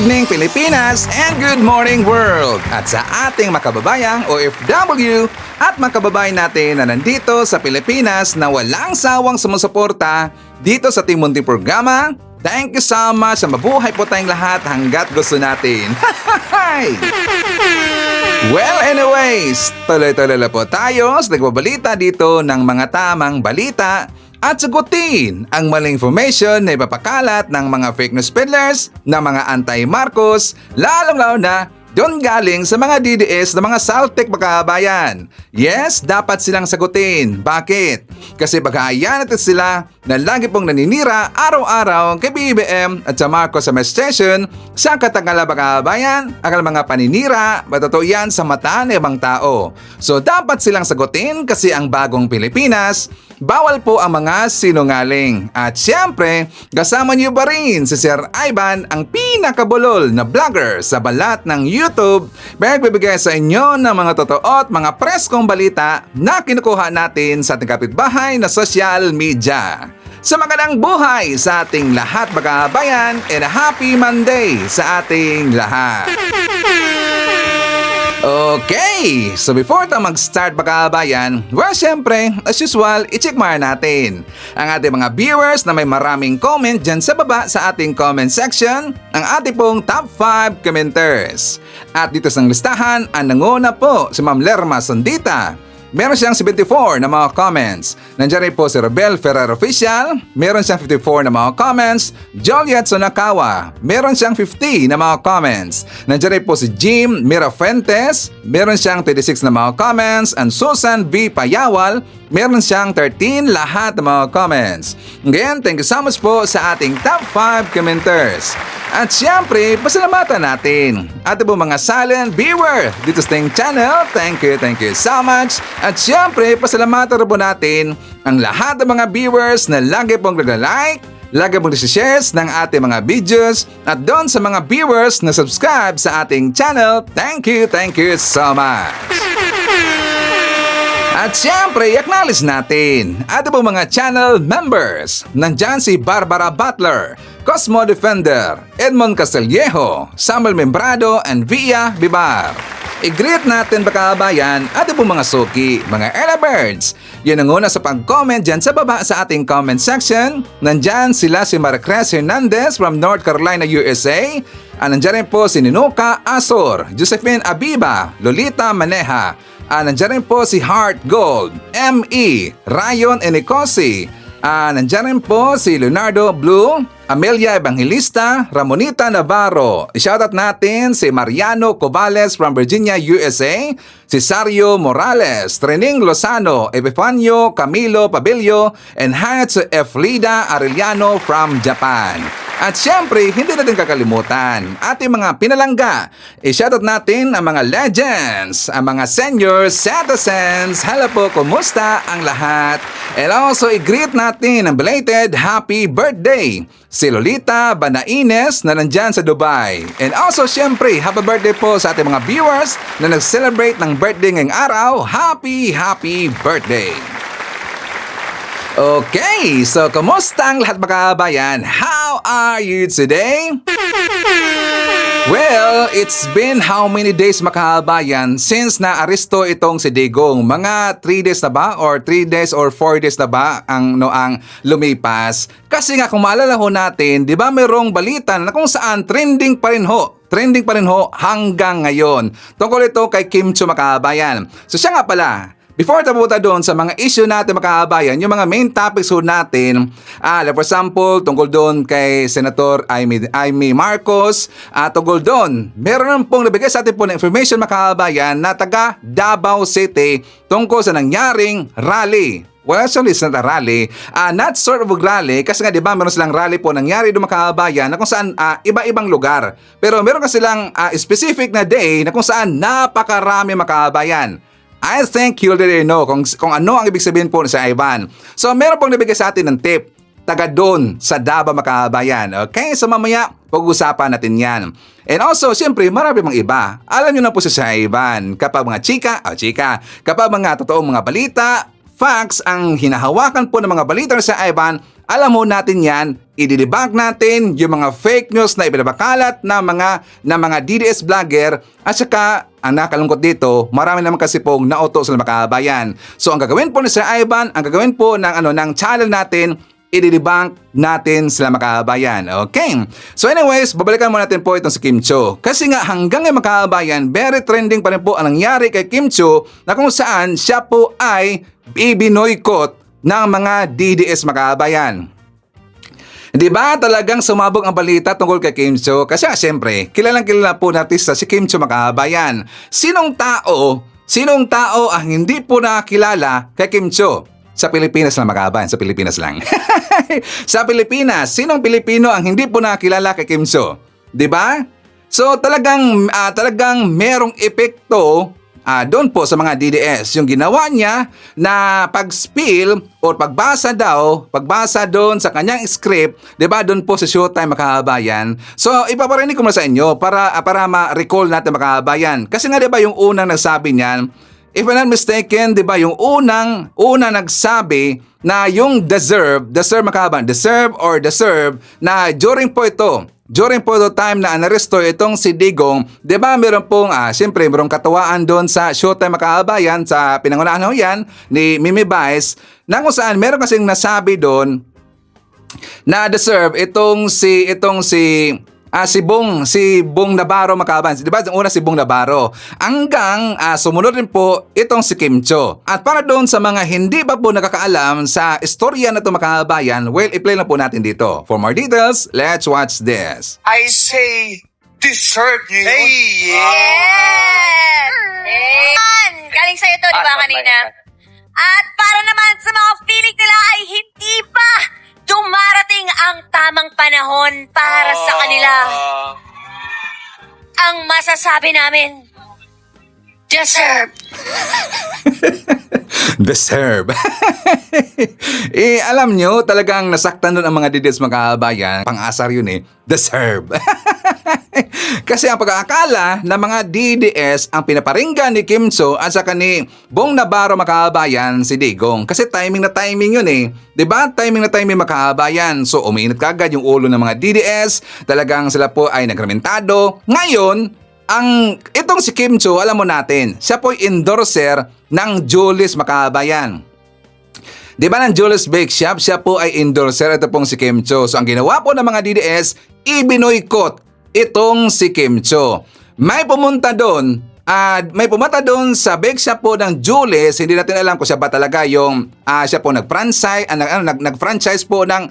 evening Pilipinas and good morning world! At sa ating makababayang OFW at makababayan natin na nandito sa Pilipinas na walang sawang sumusuporta dito sa ating munting programa, thank you so much, mabuhay po tayong lahat hanggat gusto natin. Well anyways, tuloy-tuloy na po tayo sa nagbabalita dito ng mga tamang balita at sagutin ang maling information na ipapakalat ng mga fake news peddlers na mga anti-Marcos, lalong-lalo na doon galing sa mga DDS na mga saltik makabayan. Yes, dapat silang sagutin. Bakit? Kasi bagayan natin sila na lagi pong naninira araw-araw kay BBM at sa Marcos administration sa katangala makabayan, ang mga paninira, matotoo yan sa mata ng ibang tao. So dapat silang sagutin kasi ang bagong Pilipinas, bawal po ang mga sinungaling. At siyempre, kasama niyo pa rin si Sir Ivan, ang pinakabulol na vlogger sa balat ng YouTube, magbibigay sa inyo ng mga totoo at mga preskong balita na kinukuha natin sa ating kapitbahay na social media. Sa magandang buhay sa ating lahat mga kabayan and a happy Monday sa ating lahat. Okay, so before tayo mag-start mga kabayan, well syempre, as usual, i-check muna natin ang ating mga viewers na may maraming comment dyan sa baba sa ating comment section, ang ating pong top 5 commenters. At dito sa listahan, ang nanguna po si Ma'am Lerma Sondita. Meron siyang 74 na mga comments. Nandiyan rin po si Rebel Ferrer Official. Meron siyang 54 na mga comments. Joliet Sonakawa. Meron siyang 50 na mga comments. Nandiyan rin po si Jim Mirafuentes. Meron siyang 26 na mga comments. And Susan V. Payawal. Meron siyang 13 lahat ng mga comments. Again, thank you so much po sa ating top 5 commenters. At syempre, pasalamatan natin ating po mga silent viewer dito sa ating channel. Thank you so much. At syempre, pasalamatan rin po natin ang lahat ng mga viewers na lagi pong nag-like, lagi pong nag-shares ng ating mga videos, at doon sa mga viewers na subscribe sa ating channel. Thank you so much. At siyempre, i-acknowledge natin ating po mga channel members. Nandyan si Barbara Butler, Cosmo Defender, Edmond Castillejo, Samuel Membrado, and Via Bibar. I-greet natin baka kabayan ating po mga suki, mga Ella Birds. Yan ang una sa pag-comment dyan sa baba sa ating comment section. Nandyan sila si Maricruz Hernandez from North Carolina, USA. Nandyan rin po si Ninuka Asor, Josephine Abiba, Lolita Maneja. Nandiyan rin po si Heart Gold, M.E. Rayon Enicosi. Nandiyan rin po si Leonardo Blue, Amelia Evangelista, Ramonita Navarro. I-shoutout natin si Mariano Cobales from Virginia, USA, si Sario Morales, Trening Lozano, Epifanio Camilo Pabilio, and Hatsu F. Lida Arellano from Japan. At syempre, hindi natin kakalimutan ating mga pinalangga. I-shoutout natin ang mga legends, ang mga senior citizens. Hello po, kumusta ang lahat? And also, i-greet natin ang belated happy birthday si Lolita Banaines na nandyan sa Dubai. And also, syempre, happy birthday po sa ating mga viewers na nag-celebrate ng birthday ngayong araw. Happy birthday! Okay, so kumusta ang lahat mga kabayan? How are you today? Well, it's been how many days mga kabayan since na-aresto itong si Digong? Mga 3 days na ba? Or 3 days or 4 days na ba ang lumipas? Kasi nga kung maalala ho natin, di ba mayroong balita na kung saan trending pa rin ho hanggang ngayon. Tungkol ito kay Kim Chiu mga kabayan. So siya nga pala, before taputa doon sa mga issue natin mga kabayan, yung mga main topics ho natin, like for example, tungkol doon kay Senator Amy Marcos, tungkol doon, meron pong nabigay sa atin po ng information mga kabayan na taga Davao City tungkol sa nangyaring rally. Well, actually, it's not a rally. Not sort of a rally kasi nga diba meron silang rally po nangyari doon mga kabayan na kung saan iba-ibang lugar. Pero meron kasi silang specific na day na kung saan napakarami mga kabayan. I think you already know kung ano ang ibig sabihin po sa Ivan. So meron pong nabigay sa atin ng tip taga doon sa Davao mga kabayan. Okay, so mamaya pag-usapan natin yan. And also, siyempre, marami pang iba. Alam nyo na po si Ivan, kapag mga chika, kapag mga totoong mga balita, facts ang hinahawakan po ng mga balita sa Ivan, alam mo natin yan, i-debunk natin yung mga fake news na ipinabakalat na mga DDS vlogger at saka ang nakalungkot dito, marami naman kasi pong nauto sa makabayan. So ang gagawin po ni Sir Ivan, ang gagawin po ng channel natin, i-debunk natin sila makabayan. Okay? So anyways, babalikan mo natin po itong si Kim Cho. Kasi nga hanggang ngayon makabayan, very trending pa rin po ang nangyari kay Kim Cho na kung saan siya po ay ibinoykot ng mga DDS makabayan. Di ba talagang sumabog ang balita tungkol kay Kim Cho? Kasi siyempre, kilalang kilala po natin si Kim Cho makabayan. Sinong tao ang hindi po nakilala kay Kim Cho? Sa Pilipinas lang makabayan, sa Pilipinas lang. Sa Pilipinas, sinong Pilipino ang hindi po nakilala kay Kim Cho? Di ba? So talagang merong epekto doon po sa mga DDS, yung ginawa niya na pag-spill or pagbasa doon sa kanyang script, 'di ba? Doon po sa Showtime makabayan. So ipaparinig ko na sa inyo para ma-recall natin makabayan. Kasi nga 'di ba yung unang nagsabi niyan, if I'm not mistaken, 'di ba yung unang nagsabi na yung deserve na during po the time na anaresto itong si Digong, 'di ba meron pong siyempre merong katawaan doon sa Showtime makabayan sa pinangunahan yan ni Mimi Vice na kung saan meron kasing nasabi doon na deserve itong si Bong Navarro makabayan. 'Di ba? Yung una si Bong Navarro. Hanggang sumunod rin po itong si Kim Cho. At para doon sa mga hindi pa po nakakaalam sa istorya na ito makabayan, well, i-play na po natin dito. For more details, let's watch this. I say, deserve niyo yun. Hey, yes! Hey! Galing sa'yo to, di ba, kanina? At para naman sa mga feeling nila ay hindi pa dumarating ang tamang panahon para sa kanila. Ang masasabi namin, deserve. Deserve. Alam nyo, talagang nasaktan doon ang mga DDS makabayan. Pang-asar yun Deserve. Kasi ang pag-aakala na mga DDS ang pinaparinggan ni Kim Cho at saka ni Bong Navarro makabayan si Digong. Kasi timing na timing yun Diba? Timing na timing makabayan. So umiinit kagad yung ulo ng mga DDS. Talagang sila po ay nagramentado. Ngayon, itong si Kim Cho, alam mo natin, siya po'y endorser ng Julius makabayan. Di ba ng Julius Bake Shop, siya po ay endorser, ito pong si Kim Cho. So ang ginawa po ng mga DDS, ibinoykot itong si Kim Cho. May pumunta doon sa bake shop po ng Julius, hindi natin alam kung siya ba talaga yung siya po nag-franchise po ng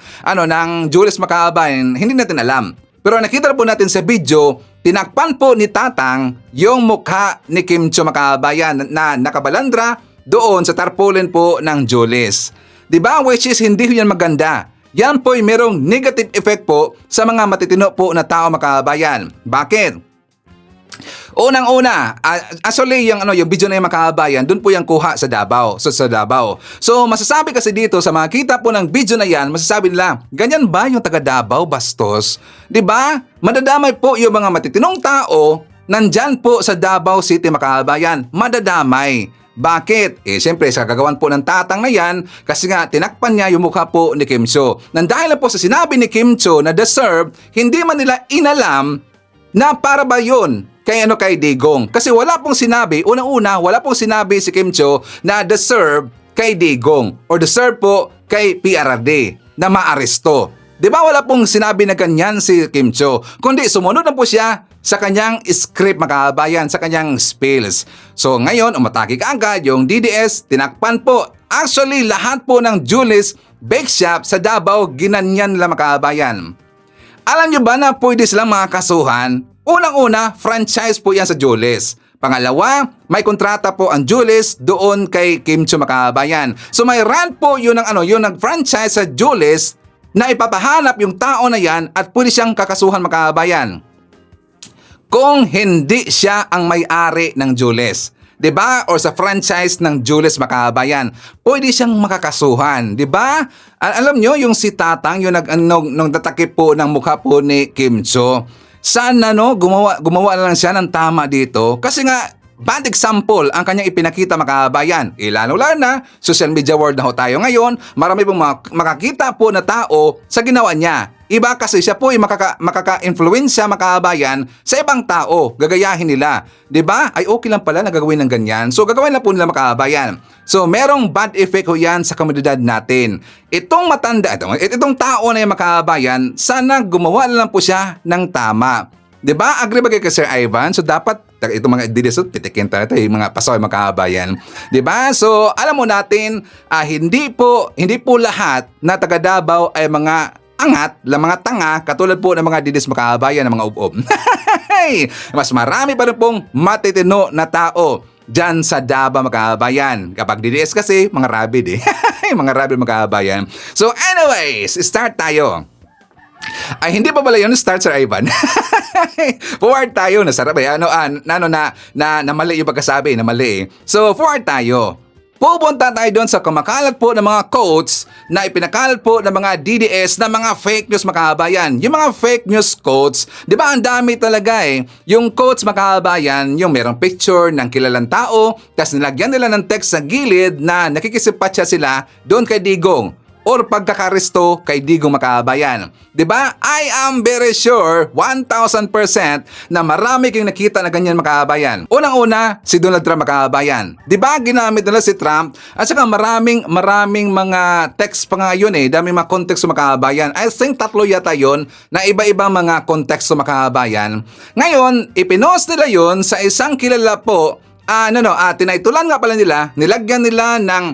Julius makabayan, hindi natin alam. Pero nakita po natin sa video, tinakpan po ni Tatang yung mukha ni Kim Cho makabayan na nakabalandra doon sa tarpaulin po ng Julius. Diba? Which is hindi yan maganda. Yan po'y merong negative effect po sa mga matitino po na tao makabayan. Bakit? Unang-una, actually yung video na yung makabayan, doon po yung kuha sa Davao. So masasabi kasi dito sa makita po ng video na yan, masasabi nila, ganyan ba yung taga Davao, bastos? 'Di ba? Madadamay po yung mga matitinong tao nandyan po sa Davao City makabayan. Madadamay. Bakit? Siyempre sa kagawan po ng Tatang na yan kasi nga tinakpan niya yung mukha po ni Kim Cho. Nandahil po sa sinabi ni Kim Cho na deserve, hindi man nila inalam na para ba yun kay Digong. Kasi wala pong sinabi, wala pong sinabi si Kim Cho na deserve kay Digong or deserve po kay PRRD na maaresto. Di ba wala pong sinabi na ganyan si Kim Cho? Kundi sumunod na po siya sa kanyang script makabayan, sa kanyang spills. So ngayon, umatake kaagad yung DDS, tinakpan po. Actually, lahat po ng Julius Bake Shop sa Davao, ginanyan nila makabayan. Alam nyo ba na pwede silang makakasuhan? Unang-una, franchise po yan sa Julius. Pangalawa, may kontrata po ang Julius doon kay Kim Cho makabayan. So may run po yun yung nag-franchise sa Julius na ipapahanap yung tao na yan at pwede siyang kakasuhan makabayan. Kung hindi siya ang may-ari ng Julius, 'di ba? Or sa franchise ng Julius makabayan, pwede siyang makakasuhan, 'di ba? Alam nyo yung si Tatang yung nung tatakip po ng mukha po ni Kim Cho. Sana gumawa na lang siya ng tama dito kasi nga bad example ang kanyang ipinakita mga kabayan. Lalo-lalo na, social media world na ho tayo ngayon, marami pong makakita po na tao sa ginawa niya. Iba kasi siya po ay makaka-influensya mga kabayan sa ibang tao, gagayahin nila. 'Di ba? Ay okay lang pala na gagawin ng ganyan. So gagawin na po nila mga kabayan. So merong bad effect ho yan sa komunidad natin. Itong matanda, itong tao na yung mga kabayan, sana gumawa na lang po siya ng tama. 'Di ba? Agree ba kay Sir Ivan? So dapat itong mga didisot, pitikin tayo yung mga pasoy mga kabayan. 'Di ba? So alam mo natin, hindi po lahat na taga Davao ay mga angat, mga tanga, katulad po ng mga didis makabayan ng mga ub-ub. Mas marami pa rin pong matitino na tao dyan sa Davao makabayan. Kapag DDS kasi, mga rabid mga rabid makabayan. So anyways, start tayo. Ay, hindi pa pala yun start, Sir Ivan. Forward tayo, nasarap na mali yung pagkasabi, na mali. So forward tayo. Pupunta tayo doon sa kumakalat po ng mga quotes na ipinakalat po ng mga DDS na mga fake news makabayan. Yung mga fake news quotes, di ba ang dami talaga Yung quotes makabayan, yung merong picture ng kilalang tao, tapos nilagyan nila ng text sa gilid na nakikisipatcha sila doon kay Digong or pagkakaresto kay Digong makabayan. 'Di ba? I am very sure 1,000% na marami kang nakita na ganyan makabayan. Unang-una, si Donald Trump makabayan. 'Di ba? Ginamit nila si Trump at saka maraming mga text pa nga yun daming mga konteksto makabayan. I think 3 yata yun na iba-ibang mga konteksto makabayan. Ngayon, ipinost nila yun sa isang kilala po. Tinaitulan nga pala nila, nilagyan nila ng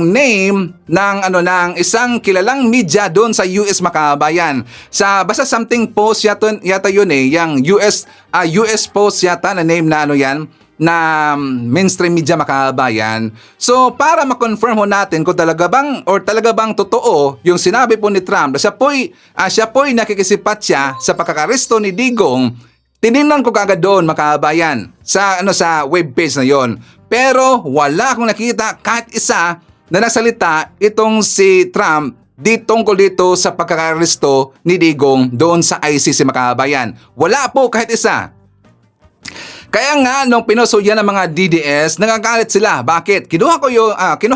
name ng isang kilalang media doon sa US makabayan. Basta something post yata yun yung US post yata na name na na mainstream media makabayan. So para ma-confirm natin kung talaga bang totoo yung sinabi po ni Trump na siya po'y nakikisipatcha sa pagkakaresto ni Digong. Tinignan ko kagad doon makabayan sa webpage na yon. Pero wala akong nakita kahit isa na nasalita itong si Trump tungkol dito sa pagkakaresto ni Digong doon sa ICC makabayan. Wala po kahit isa. Kaya nga nung pinoso yan ng mga DDS, nagagalit sila. Bakit? Kinuha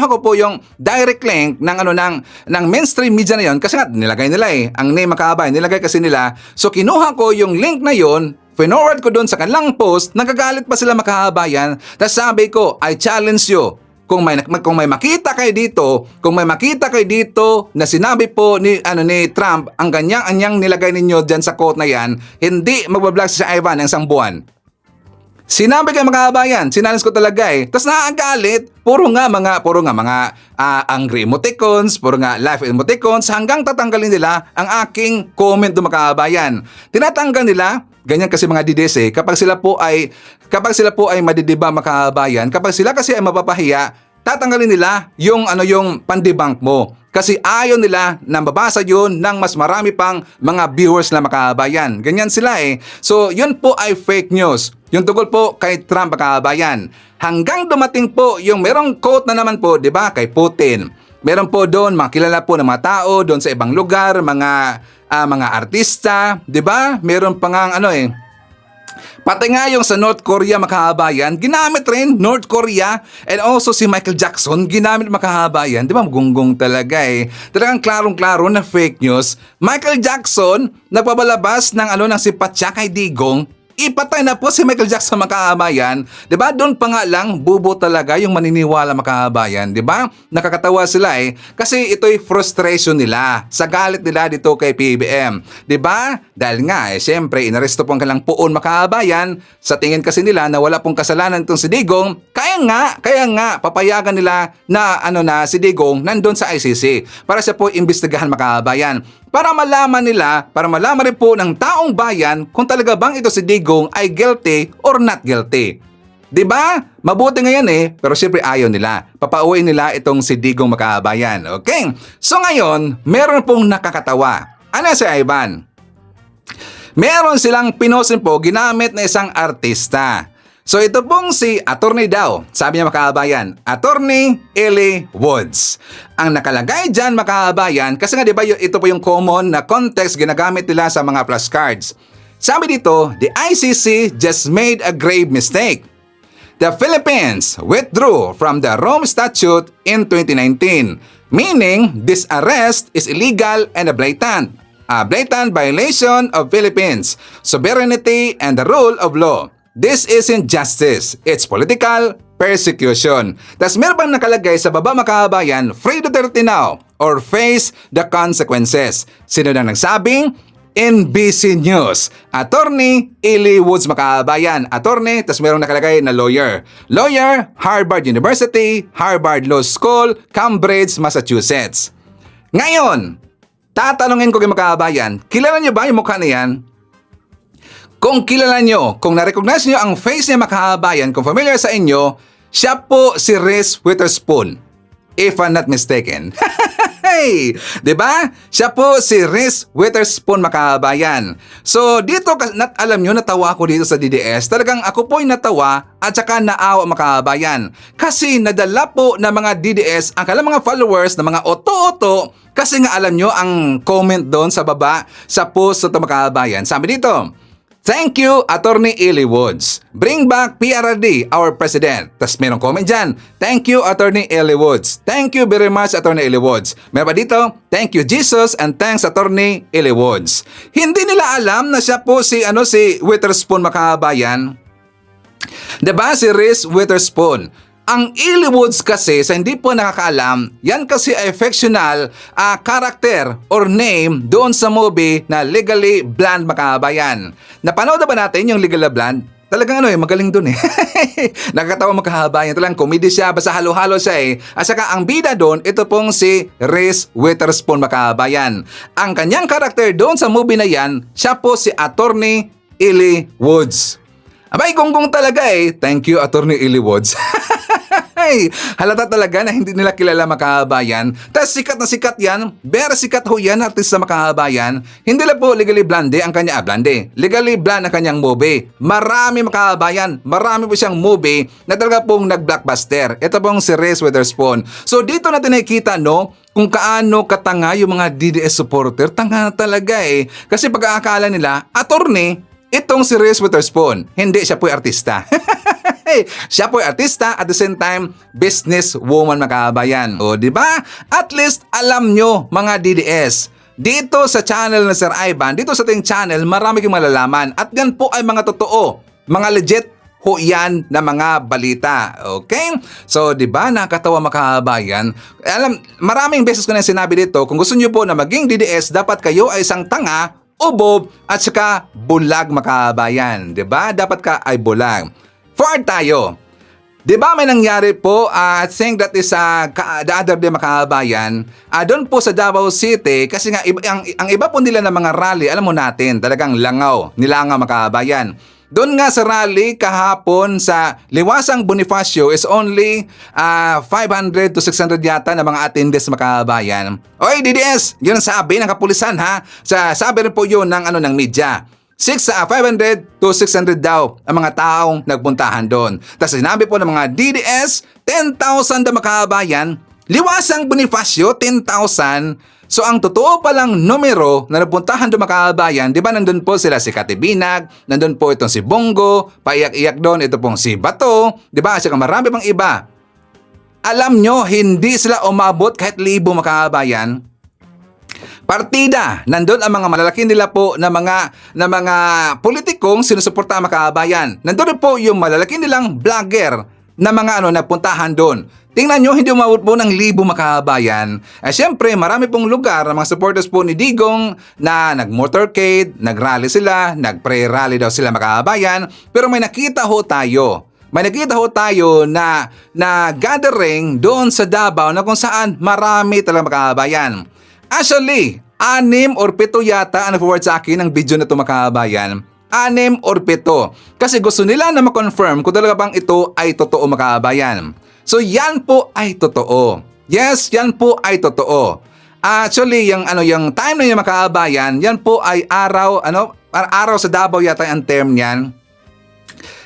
ko po yung direct link ng mainstream media na yon kasi nga nilagay nila ang name makabayan, nilagay kasi nila. So kinuha ko yung link na yon, pinorward ko doon sa kanilang post, nagagalit pa sila makabayan. Tapos sabi ko, I challenge you. Kung may makita kayo dito na sinabi po ni Trump ang ganyang nilagay ninyo diyan sa quote na yan, hindi magbablog si Ivan ng isang buwan. Sinabi kayo mga kabayan, sinalins ko talaga Tapos nakagalit, puro nga mga angry emoticons, puro nga live emoticons, hanggang tatanggalin nila ang aking comment do mga kabayan. Tinatanggal nila, ganyan kasi mga DDS kapag sila po ay madidiba mga kabayan, kapag sila kasi ay mapapahiya, tatanggalin nila yung pandebunk mo. Kasi ayaw nila na mabasa yun ng mas marami pang mga viewers na makabayan. Ganyan sila So, yun po ay fake news. Yung tungkol po kay Trump makabayan. Hanggang dumating po yung merong quote na naman po, di ba, kay Putin. Meron po doon, makilala po ng mga tao doon sa ibang lugar, mga artista, di ba? Meron pa nga pati nga yung sa North Korea makahabayan, ginamit rin North Korea, and also si Michael Jackson ginamit makahabayan. Di ba? Gunggong talaga Talagang klarong-klaro na fake news. Michael Jackson nagpabalabas ng simpatya kay Digong. Ipatay na po si Michael Jackson makahabayan. Diba? Doon pa nga lang, bubo talaga yung maniniwala makahabayan. Diba? Nakakatawa sila Kasi ito'y frustration nila sa galit nila dito kay PBM. Diba? Dahil nga syempre, inaresto po ang kanilang puon makahabayan. Sa tingin kasi nila na wala pong kasalanan itong si Digong. Kaya nga, papayagan nila na si Digong nandun sa ICC para siya po imbestigahan makahabayan. Para malaman rin po ng taong bayan kung talaga bang ito si Digong ay guilty or not guilty. 'Di ba? Mabuti ngayon pero siyempre ayaw nila. Papauwi nila itong si Digong makabayan. Okay? So ngayon, meron pong nakakatawa. Ano si Ivan? Meron silang pinosin po ginamit na isang artista. So ito pong si attorney daw, sabi niya makabayan, Attorney Eli Woods. Ang nakalagay dyan makabayan, kasi nga diba ito po yung common na context ginagamit nila sa mga flashcards. Sabi dito, the ICC just made a grave mistake. the Philippines withdrew from the Rome Statute in 2019, meaning this arrest is illegal and a blatant violation of Philippines sovereignty and the rule of law. This isn't justice, it's political persecution. Tas meron pang nakalagay sa baba mga kababayan, free Duterte now or face the consequences. Sino nang nagsabing? NBC News. Attorney Eli Woods mga kababayan. Attorney, tas merong nakalagay na lawyer. Lawyer, Harvard University, Harvard Law School, Cambridge, Massachusetts. Ngayon, tatanungin ko kayo mga kababayan, kilala niyo ba yung mukha na yan? Kung kilala nyo, kung na-recognize nyo ang face niya mga kababayan, kung familiar sa inyo, siya po si Reese Witherspoon. If I'm not mistaken. Hey! Diba? Siya po si Reese Witherspoon mga kababayan. So dito, alam nyo, natawa ako dito sa DDS. Talagang ako po'y natawa at saka naawa mga kababayan. Kasi nadala po ng mga DDS ang kanilang mga followers na mga oto-oto. Kasi nga alam nyo ang comment doon sa baba sa post sa mga kababayan. Sabi dito, thank you, Attorney Eli Woods. Bring back PRRD, our president. Tapos merong comment dyan. Thank you, Attorney Eli Woods. Thank you very much, Attorney Eli Woods. Meron pa dito, thank you, Jesus, and thanks, Attorney Eli Woods. Hindi nila alam na siya po si Witherspoon, mga kababayan. Diba si Reese Witherspoon? Ang Eli Woods kasi, sa hindi po nakakaalam, yan kasi ay fictional character or name doon sa movie na Legally Blonde mga kababayan. Napanood na ba natin yung Legally Blonde? Talagang magaling doon eh. Nakakatawa mga kababayan. Talagang comedy siya, basta halo-halo siya eh. At saka ang bida doon, ito pong si Reese Witherspoon mga kababayan. Ang kanyang character doon sa movie na yan, siya po si Attorney Eli Woods. Abay, gonggong talaga eh. Thank you, Attorney Eli Woods. Hey, halata talaga na hindi nila kilala mga kababayan. Tapos sikat na sikat yan. Very sikat ho yan, artista mga kababayan. Hindi lang po Legally Blonde ang kanya, Legally Blonde ang kanyang movie. Marami mga kababayan. Marami po siyang movie na talaga pong nag-blockbuster. Ito pong si Reese Witherspoon. So dito natin nakikita kung kaano katanga yung mga DDS supporter. Tanga talaga eh. Kasi pag-aakala nila, attorney, itong si Reese Witherspoon. Hindi, siya po'y artista. Siya po'y artista at the same time business woman mga kababayan. O di ba? At least alam nyo mga DDS. Dito sa channel na Sir Ivan, dito sa ating channel, marami kayong malalaman. At yan po ay mga totoo, mga legit ho yan na mga balita. Okay? So, di ba, nakakatawa mga kababayan? Alam, maraming beses ko na sinabi dito, kung gusto nyo po na maging DDS, dapat kayo ay isang tanga, ubob, at saka bulag mga kababayan. Di ba? Dapat ka ay bulag. Forward tayo. Di ba may nangyari po, I think that is the other day mga kababayan, doon po sa Davao City, kasi nga ang iba po nila ng mga rally, alam mo natin, talagang nilangaw mga kababayan. Doon nga sa rally kahapon sa Liwasang Bonifacio is only 500 to 600 yata na mga attendees mga kababayan. Oy DDS, yun ang sabi ng kapulisan ha. Sabi rin po yun ng media. 500 to 600 daw ang mga taong nagpuntahan doon. Tapos sinabi po ng mga DDS, 10,000 na mga kababayan. Liwasang Bonifacio, 10,000. So ang totoo palang numero na napuntahan doon mga kababayan, di ba nandun po sila si Katibinag, nandun po itong si Bongo, paiyak-iyak doon, ito pong si Bato, di ba? At saka marami pang iba. Alam nyo, hindi sila umabot kahit 1,000 mga kababayan. Partida, nandun ang mga malalaki nila po na mga politikong sinusuporta mga kababayan. Nandun po yung malalaki nilang vlogger na mga nagpuntahan doon. Tingnan nyo, hindi umabot po ng 1,000 mga kababayan. Siyempre, marami pong lugar, mga supporters po ni Digong na nag-motorcade, nag-rally sila, nag-pre-rally daw sila mga kababayan. Pero may nakita ho tayo. May nakita ho tayo na gathering doon sa Davao na kung saan marami talaga mga kababayan. Actually, 6 or 7 yata ang nag-forward sa akin ng video na ito mga kababayan. 6 or 7. Kasi gusto nila na ma-confirm kung talaga bang ito ay totoo mga kababayan. So yan po ay totoo. Yes, yan po ay totoo. Actually, yung time na yung mga kababayan, yan po ay araw sa Davao yata ang term niyan.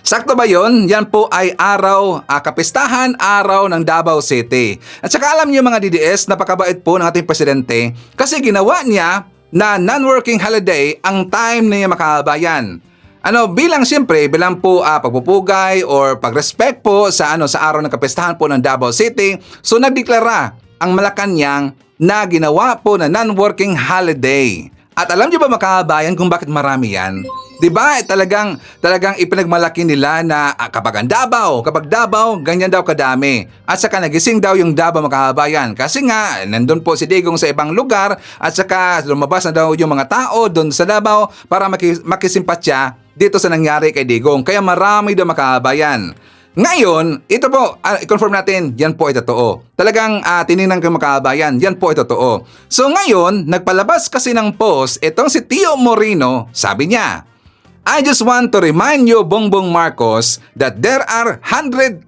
Sakto ba yun? Yan po ay araw, kapistahan araw ng Davao City. At saka alam niyo mga DDS, napakabait po ng ating presidente kasi ginawa niya na non-working holiday ang time niya mga kababayan. bilang siyempre, bilang po pagpupugay or pag-respect po sa araw ng kapestahan po ng Davao City, so nagdeklara ang Malacanang na ginawa po na non-working holiday. At alam niyo ba mga kabayan kung bakit marami yan? 'Di ba? Talagang ipinagmalaki nila na kapag Davao, ganyan daw kadami. At saka nagising daw yung Davao mga kabayan. Kasi nga, nandun po si Digong sa ibang lugar at saka lumabas na daw yung mga tao doon sa Davao para makisimpatya dito sa nangyari kay Digong. Kaya marami daw mga kabayan. Ngayon, ito po, i-confirm natin, yan po ay totoo. Talagang tinignan ko mga kabayan, yan po ay totoo. So ngayon, nagpalabas kasi ng post, itong si Tio Moreno, sabi niya, I just want to remind you, Bongbong Marcos, that there are 100,000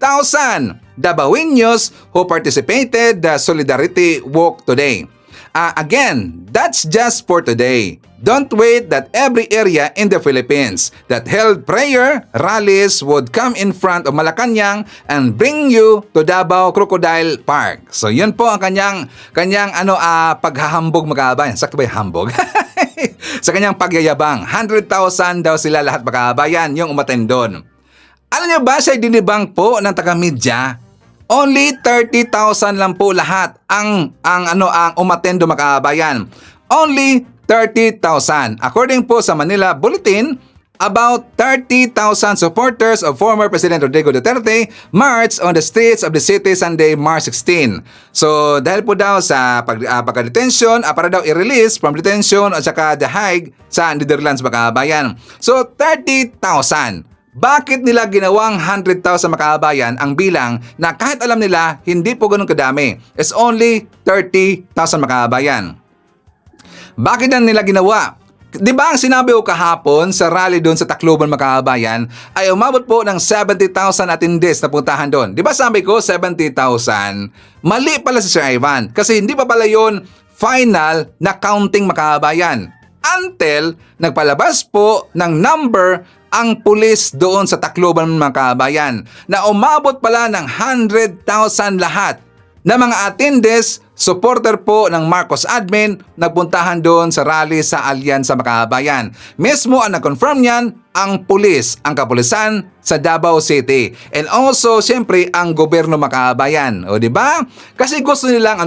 Davaoeños who participated the Solidarity Walk today. Again, that's just for today. Don't wait that every area in the Philippines that held prayer rallies would come in front of Malacanang and bring you to Davao Crocodile Park. So yun po ang kanyang paghahambog mga kabayan. Sakto ba yung hambog? Sa kanyang pagyayabang. 100,000 daw sila lahat mga kabayan yung umattend doon. Alam niyo ba siya dinibang po ng taga-media? Only 30,000 lang po lahat ang umattend doon mga kabayan. Only 30,000. According po sa Manila Bulletin, about 30,000 supporters of former President Rodrigo Duterte marched on the streets of the city Sunday, March 16. So dahil po daw sa pagka-detention, para daw i-release from detention at saka The Hague sa Netherlands mga kabayan. So 30,000. Bakit nila ginawang 100,000 makabayan ang bilang na kahit alam nila hindi po ganun kadami? It's only 30,000 makabayan. Bakit na nila ginawa? Di ba ang sinabi ko kahapon sa rally doon sa Tacloban mga kabayan ay umabot po ng 70,000 attendees na puntahan doon. Di ba sabi ko 70,000? Mali pala si Sir Ivan kasi hindi pa pala yun final na counting mga kabayan. Until nagpalabas po ng number ang pulis doon sa Tacloban mga kabayan na umabot pala ng 100,000 lahat na mga attendees, supporter po ng Marcos admin, nagpuntahan doon sa rally sa Alyansa Makabayan. Mismo ang nag-confirm niyan, ang pulis, ang kapulisan sa Davao City. And also, siyempre, ang gobyerno Makabayan. O, di ba? Kasi gusto nilang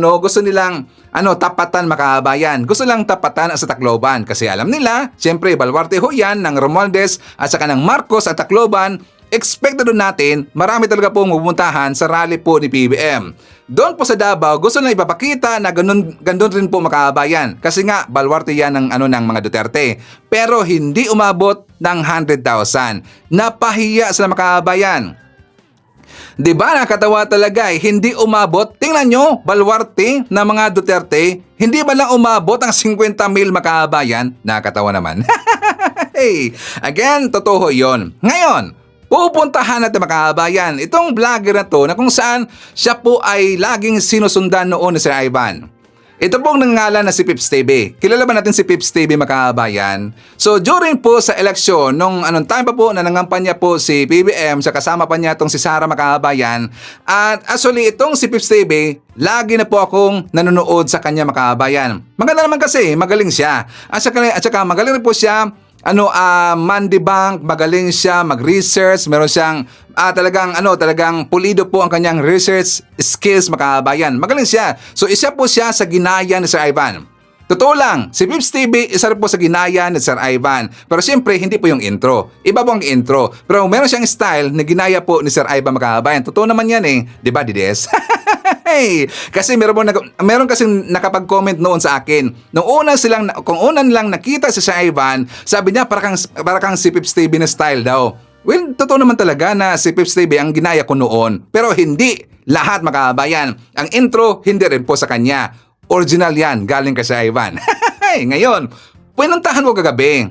tapatan Makabayan. Gusto lang tapatan sa Tacloban. Kasi alam nila, siyempre, baluarte ho yan ng Romualdez at saka ng Marcos at Tacloban. Expected doon natin, marami talaga pong pupuntahan sa rally po ni PBM. Doon po sa Davao, gusto na ipapakita na ganun rin po makabayan. Kasi nga, baluarte yan ng mga Duterte. Pero hindi umabot ng 100,000. Napahiya sila makabayan. Di ba nakatawa talaga hindi umabot. Tingnan nyo, baluarte ng mga Duterte, hindi ba lang umabot ang 50,000 makabayan? Nakatawa naman. Hey, again, totoo yon. Ngayon, pupuntahan natin mga kabayan itong vlogger na to na kung saan siya po ay laging sinusundan noon ni Sir Ivan. Ito pong nangalan na si Pips TV. Kilala ba natin si Pips TV mga kabayan? So during po sa eleksyon, nung time pa po na nangampanya po si PBM sa kasama pa niya itong si Sara mga kabayan. At actually itong si Pips TV, lagi na po akong nanonood sa kanya mga kabayan. Maganda naman kasi, magaling siya. At saka magaling rin po siya man-debunk, magaling siya mag-research, meron siyang talagang pulido po ang kanyang research skills mga kabayan. Magaling siya. So isa po siya sa ginaya ni Sir Ivan. Totoo lang, si Pips TV isa rin po sa ginaya ni Sir Ivan. Pero siyempre hindi po yung intro. Iba po ang intro. Pero meron siyang style na ginaya po ni Sir Ivan mga kabayan. Totoo naman yan di ba Dides? Hey, kasi meron kasing nakapag-comment noon sa akin. Kung unang lang nakita si Sir Ivan, sabi niya para kang si Pips TV na style daw. Well, totoo naman talaga na si Pips TV ang ginaya ko noon. Pero hindi lahat makabayan. Ang intro, hindi rin po sa kanya. Original yan, galing kay Sir Ivan. Hey, ngayon, pinuntahan ko kagabi.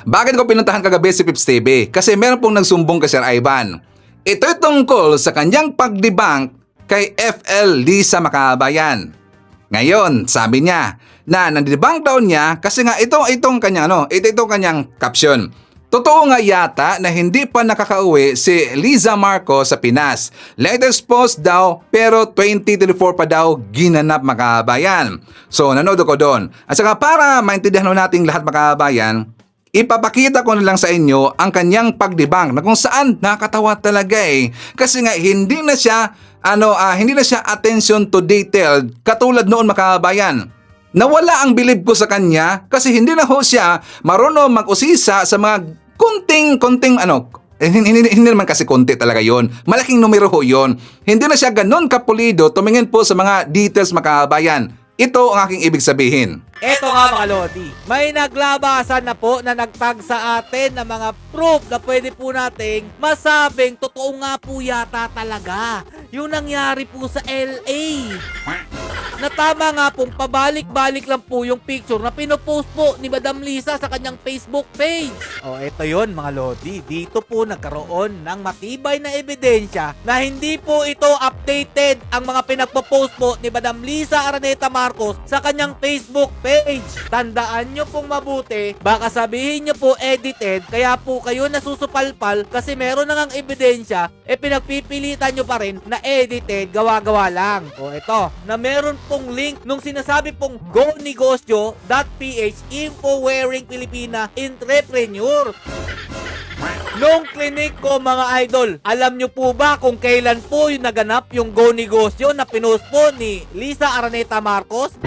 Bakit ko pinuntahan kagabi si Pips TV? Kasi meron pong nagsumbong kay Sir Ivan. Ito'y tungkol sa kanyang pag-debunk kay FL Lisa Makabayan. Ngayon, sabi niya na nandibang daw niya kasi nga itong kanyang caption. Totoo nga yata na hindi pa nakakauwi si Liza Marcos sa Pinas. Latest post daw pero 2024 pa daw ginanap Makabayan. So nanood ko doon. At saka para maintindihan nating lahat Makabayan, Ipapakita ko na lang sa inyo ang kanyang pagdibang na kung saan nakakatawa talaga eh. Kasi nga hindi na siya attention to detail katulad noon mga kabayan. Nawala ang bilib ko sa kanya kasi hindi na ho siya marunong mag-usisa sa mga konting hindi naman kasi konti talaga yon. Malaking numero ho yon. Hindi na siya ganun kapulido tumingin po sa mga details mga kabayan. Ito ang aking ibig sabihin. Eto nga mga Lodi, may naglabasan na po na nagtag sa atin ng mga proof na pwede po nating masabing totoo nga po yata talaga yung nangyari po sa LA. Na tama nga pong pabalik-balik lang po yung picture na pinopost po ni Madam Lisa sa kanyang Facebook page. O eto yon mga Lodi, dito po nagkaroon ng matibay na ebidensya na hindi po ito updated ang mga pinagpo-post po ni Madam Lisa Araneta Marcos sa kanyang Facebook page. Tandaan nyo pong mabuti, baka sabihin nyo po edited, kaya po kayo nasusupalpal kasi meron na ngang ebidensya, pinagpipilitan nyo pa rin na edited, gawa-gawa lang. O ito, na meron pong link nung sinasabi pong gonegosyo.ph Info-Wearing Pilipina Entrepreneur. Nung clinic ko mga idol, alam nyo po ba kung kailan po yung naganap yung Go Negosyo na pinost po ni Lisa Araneta Marcos?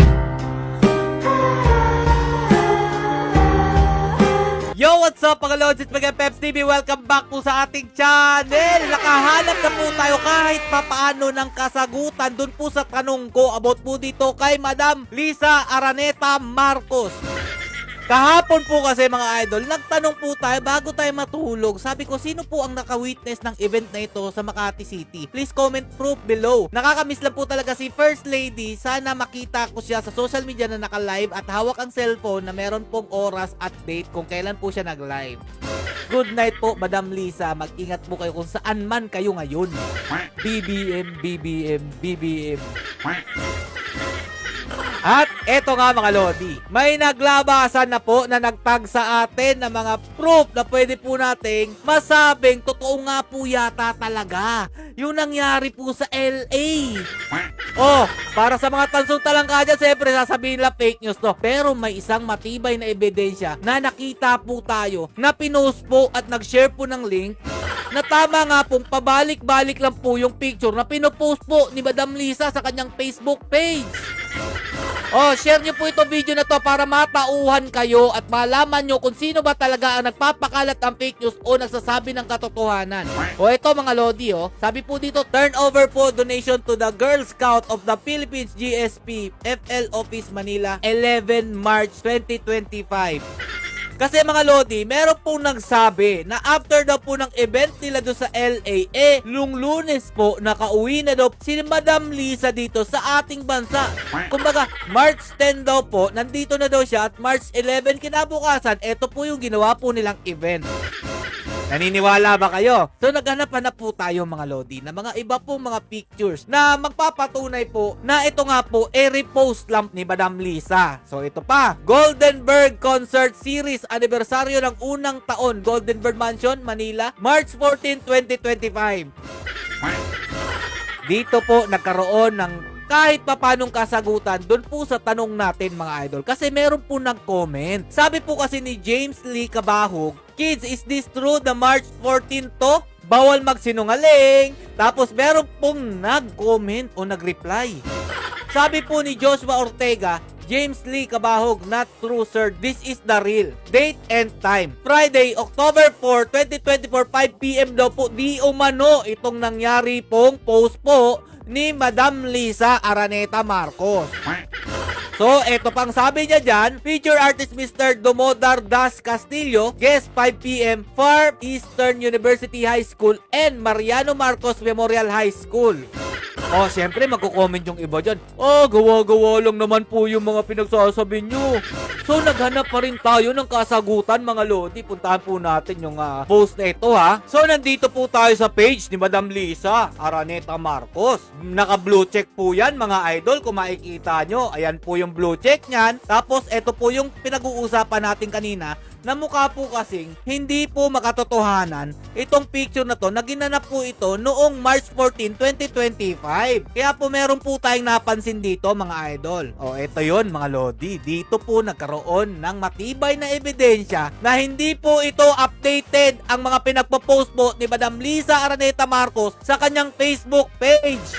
Yo, what's up mga Lods? It's Mega Peps TV. Welcome back po sa ating channel. Nakahanap na po tayo kahit papaano ng kasagutan dun po sa tanong ko about po dito kay Madam Lisa Araneta Marcos. Kahapon po kasi mga idol, nagtanong po tayo bago tayo matulog. Sabi ko, sino po ang naka-witness ng event na ito sa Makati City? Please comment proof below. Nakakamiss lang po talaga si First Lady. Sana makita ko siya sa social media na naka-live at hawak ang cellphone na meron pong oras at date kung kailan po siya nag-live. Good night po, Madam Lisa. Mag-ingat po kayo kung saan man kayo ngayon. BBM, BBM, BBM. At eto nga mga Lodi, may naglabasan na po na nagtag sa atin ng mga proof na pwede po nating masabing totoo nga po yata talaga yung nangyari po sa LA. Oh, para sa mga tansong talangka dyan, siyempre sasabihin lang fake news to. Pero may isang matibay na ebidensya na nakita po tayo na pinost po at nag-share po ng link na tama nga pong pabalik-balik lang po yung picture na pinopost po ni Madam Lisa sa kanyang Facebook page. Oh, share nyo po itong video na to para matauhan kayo at malaman nyo kung sino ba talaga ang nagpapakalat ng fake news o nagsasabi ng katotohanan. O ito mga Lodi, sabi po dito, turn over po donation to the Girl Scout of the Philippines GSP FL Office Manila 11 March 2025. Kasi mga Lodi, meron pong nagsabi na after daw po ng event nila doon sa LA, nung Lunes po, nakauwi na daw si Madam Lisa dito sa ating bansa. Kumbaga, March 10 daw po, nandito na daw siya at March 11 kinabukasan, eto po yung ginawa po nilang event. Naniniwala ba kayo? So naghanap-hanap po tayo mga Lodi na mga iba po mga pictures na magpapatunay po na ito nga po repost lang ni Madam Lisa. So ito pa, Goldenberg Concert Series anibersaryo ng unang taon, Goldenberg Mansion, Manila, March 14, 2025. Dito po nagkaroon ng kahit papanong kasagutan doon po sa tanong natin mga idol. Kasi meron po nag-comment. Sabi po kasi ni James Lee Kabahog, kids, is this true the March 14 to? Bawal magsinungaling. Tapos meron pong nag-comment o nag-reply. Sabi po ni Joshua Ortega, James Lee Kabahog, not true sir, this is the real. Date and time, Friday, October 4, 2024, 5 p.m. daw po, di umano itong nangyari pong post po ni Madam Lisa Araneta Marcos. So, eto pang sabi niya dyan, feature artist Mr. Domodar Das Castillo, guest 5 p.m. Far Eastern University High School and Mariano Marcos Memorial High School. Oh, syempre magko-comment yung iba dyan. Oh, gawa-gawa lang naman po yung mga pinagsasabi nyo. So, naghanap pa rin tayo ng kasagutan mga Lodi. Puntahan po natin yung post na ito ha. So, nandito po tayo sa page ni Madam Lisa Araneta Marcos. Naka-blue check po yan mga idol kung makikita nyo. Ayan po yung blue check nyan. Tapos, ito po yung pinag-uusapan natin kanina na mukha po kasing hindi po makatotohanan itong picture na to na ginanap po ito noong March 14, 2025. Kaya po meron po tayong napansin dito mga idol. O eto yon mga lodi, dito po nagkaroon ng matibay na ebidensya na hindi po ito updated ang mga pinagpo-post po ni Madam Liza Araneta Marcos sa kanyang Facebook page.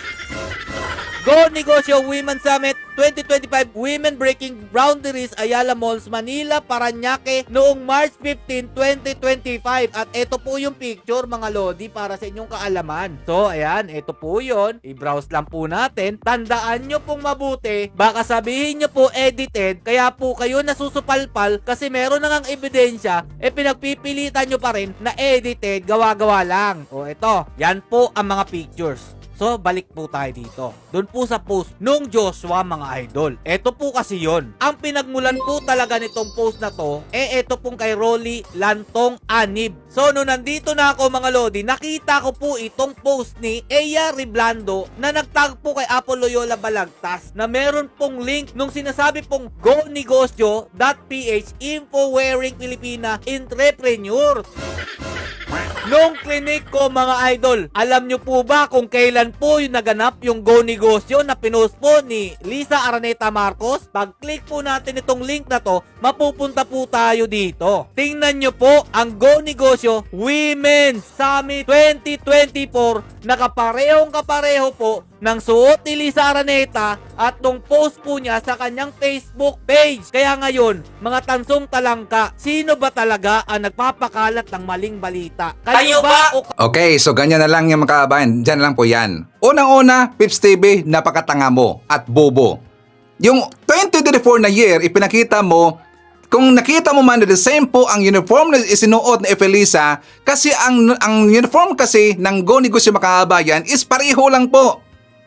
Go Negosyo Women Summit 2025 Women Breaking Boundaries Ayala Malls, Manila, Parañaque noong March 15, 2025. At ito po yung picture mga lodi para sa inyong kaalaman. So ayan, ito po yun. I-browse lang po natin. Tandaan nyo pong mabuti. Baka sabihin nyo po edited. Kaya po kayo nasusupalpal kasi meron na ngang ebidensya. Pinagpipilitan nyo pa rin na edited. Gawa-gawa lang. O ito, yan po ang mga pictures. So, balik po tayo dito. Doon po sa post nung Joshua mga idol. Ito po kasi yon. Ang pinagmulan po talaga nitong post na to, ito pong kay Rolly Lantong Anib. So, nung nandito na ako mga lodi, nakita ko po itong post ni Eya Riblando na nagtag po kay Apple Loyola Balagtas na meron pong link nung sinasabi pong gonegosyo.ph Info-Wearing Filipina Entrepreneurs. Nung clinic ko mga idol, alam nyo po ba kung kailan po yung naganap yung Go Negosyo na pinost po ni Liza Araneta Marcos? Pag-click po natin itong link na to, mapupunta po tayo dito. Tingnan nyo po ang Go Negosyo Women's Summit 2024 na kapareho po ng suot ni Liza Araneta at nung post po niya sa kanyang Facebook page. Kaya ngayon, mga tansong talangka, sino ba talaga ang nagpapakalat ng maling balita? Kayo ba o Okay, so ganyan na lang yung mga kabayan. Diyan lang po yan. Unang-una, Pips TV, napakatanga mo at bobo. Yung 2024 na year, ipinakita mo, kung nakita mo man na the same po ang uniform na isinuot ni Efelisa, kasi ang uniform kasi ng Go Negosyo mga kabayan is pareho lang po.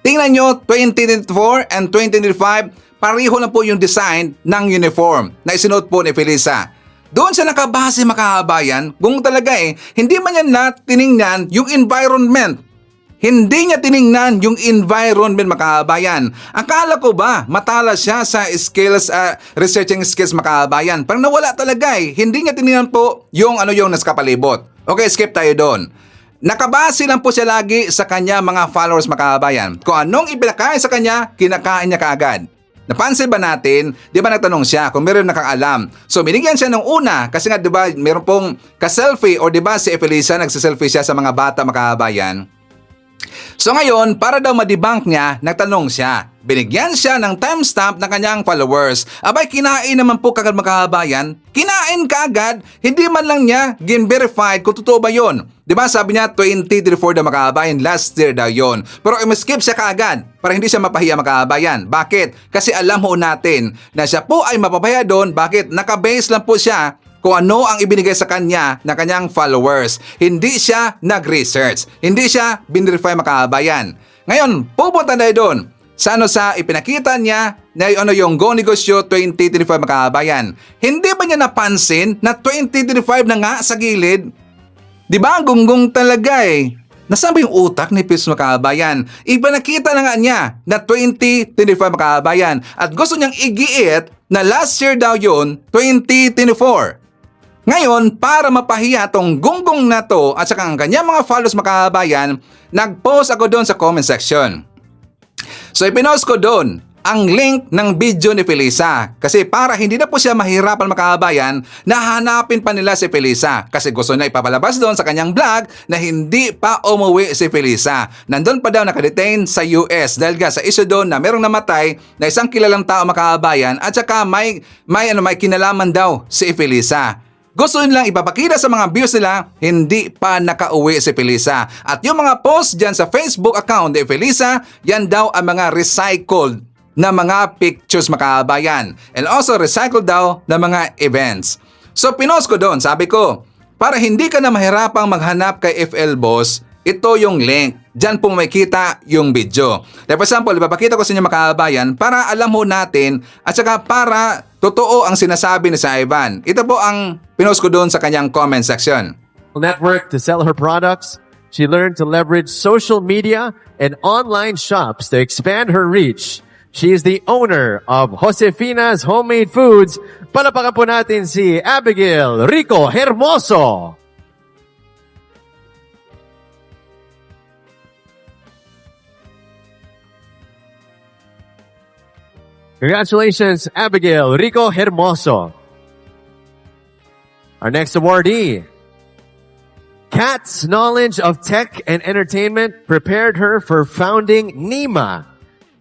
Tingnan nyo, 2024 and 2025, pareho lang po yung design ng uniform na isinuot po ni Efelisa. Doon siya nakabase mga kabayan, kung talaga hindi man yan na tiningnan yung environment. Hindi niya tiningnan yung environment mga kabayan. Akala ko ba matala siya sa skills, researching skills mga kabayan? Parang nawala talaga Hindi niya tiningnan po yung yung nasa kapalibot. Okay, skip tayo doon. Nakabase lang po siya lagi sa kanya mga followers mga kabayan. Kung anong ipinakain sa kanya, kinakain niya kaagad. Napansin ba natin, di ba nagtanong siya kung meron nakaalam. So binigyan siya ng una kasi nga di ba meron pong ka-selfie or di ba si Efelisa nagsiselfie siya sa mga bata mga kabayan. So ngayon, para daw ma-debunk niya, nagtanong siya. Binigyan siya ng timestamp ng kanyang followers. Abay, kinain naman po kagad mga kabayan. Kinain kaagad, hindi man lang niya gin-verified kung totoo ba yun. Diba sabi niya 2024 daw mga kabayan, last year daw yun. Pero i-skip siya kaagad para hindi siya mapahiya mga kabayan. Bakit? Kasi alam ho natin na siya po ay mapapahiya doon. Bakit? Nakabase lang po siya kung ano ang ibinigay sa kanya ng kanyang followers. Hindi siya nag-research. Hindi siya binverify mga kabayan. Ngayon, pupunta na doon. Sa ipinakita niya na yung Go Negosyo 2025 mga kabayan. Hindi ba niya napansin na 2025 na nga sa gilid? Di ba ang gunggong talaga Nasaan ba yung utak ni Pips mga kabayan? Ipinakita na nga niya na 2025 mga kabayan at gusto niyang igiit na last year daw yun, 2024. Ngayon, para mapahiya tong gunggong na to at saka ang kanyang mga followers mga kabayan, nag-post ako doon sa comment section. So ipinost ko doon ang link ng video ni Felisa. Kasi para hindi na po siya mahirapan mga kabayan, nahanapin pa nila si Felisa. Kasi gusto na ipapalabas doon sa kanyang vlog na hindi pa umuwi si Felisa. Nandun pa daw nakadetain sa US dahil sa issue doon na merong namatay na isang kilalang tao mga kabayan at saka may kinalaman daw si Felisa. Gusto nilang ipapakita sa mga views nila, hindi pa nakauwi si Felisa. At yung mga post dyan sa Facebook account ni Felisa, yan daw ang mga recycled na mga pictures mga kabayan. And also recycled daw na mga events. So pinost ko doon, sabi ko, para hindi ka na mahirapang maghanap kay FL Boss, ito yung link. Diyan po makikita yung video. Like for example, ipapakita ko sa inyo mga kabayan para alam ho natin at saka para totoo ang sinasabi ni sa Ivan. Ito po ang pinost ko doon sa kanyang comment section. Network to sell her products. She learned to leverage social media and online shops to expand her reach. She is the owner of Josefina's Homemade Foods. Palapakan po natin si Abigail Rico Hermoso. Congratulations, Abigail Rico Hermoso. Our next awardee. Kat's knowledge of tech and entertainment prepared her for founding Nima.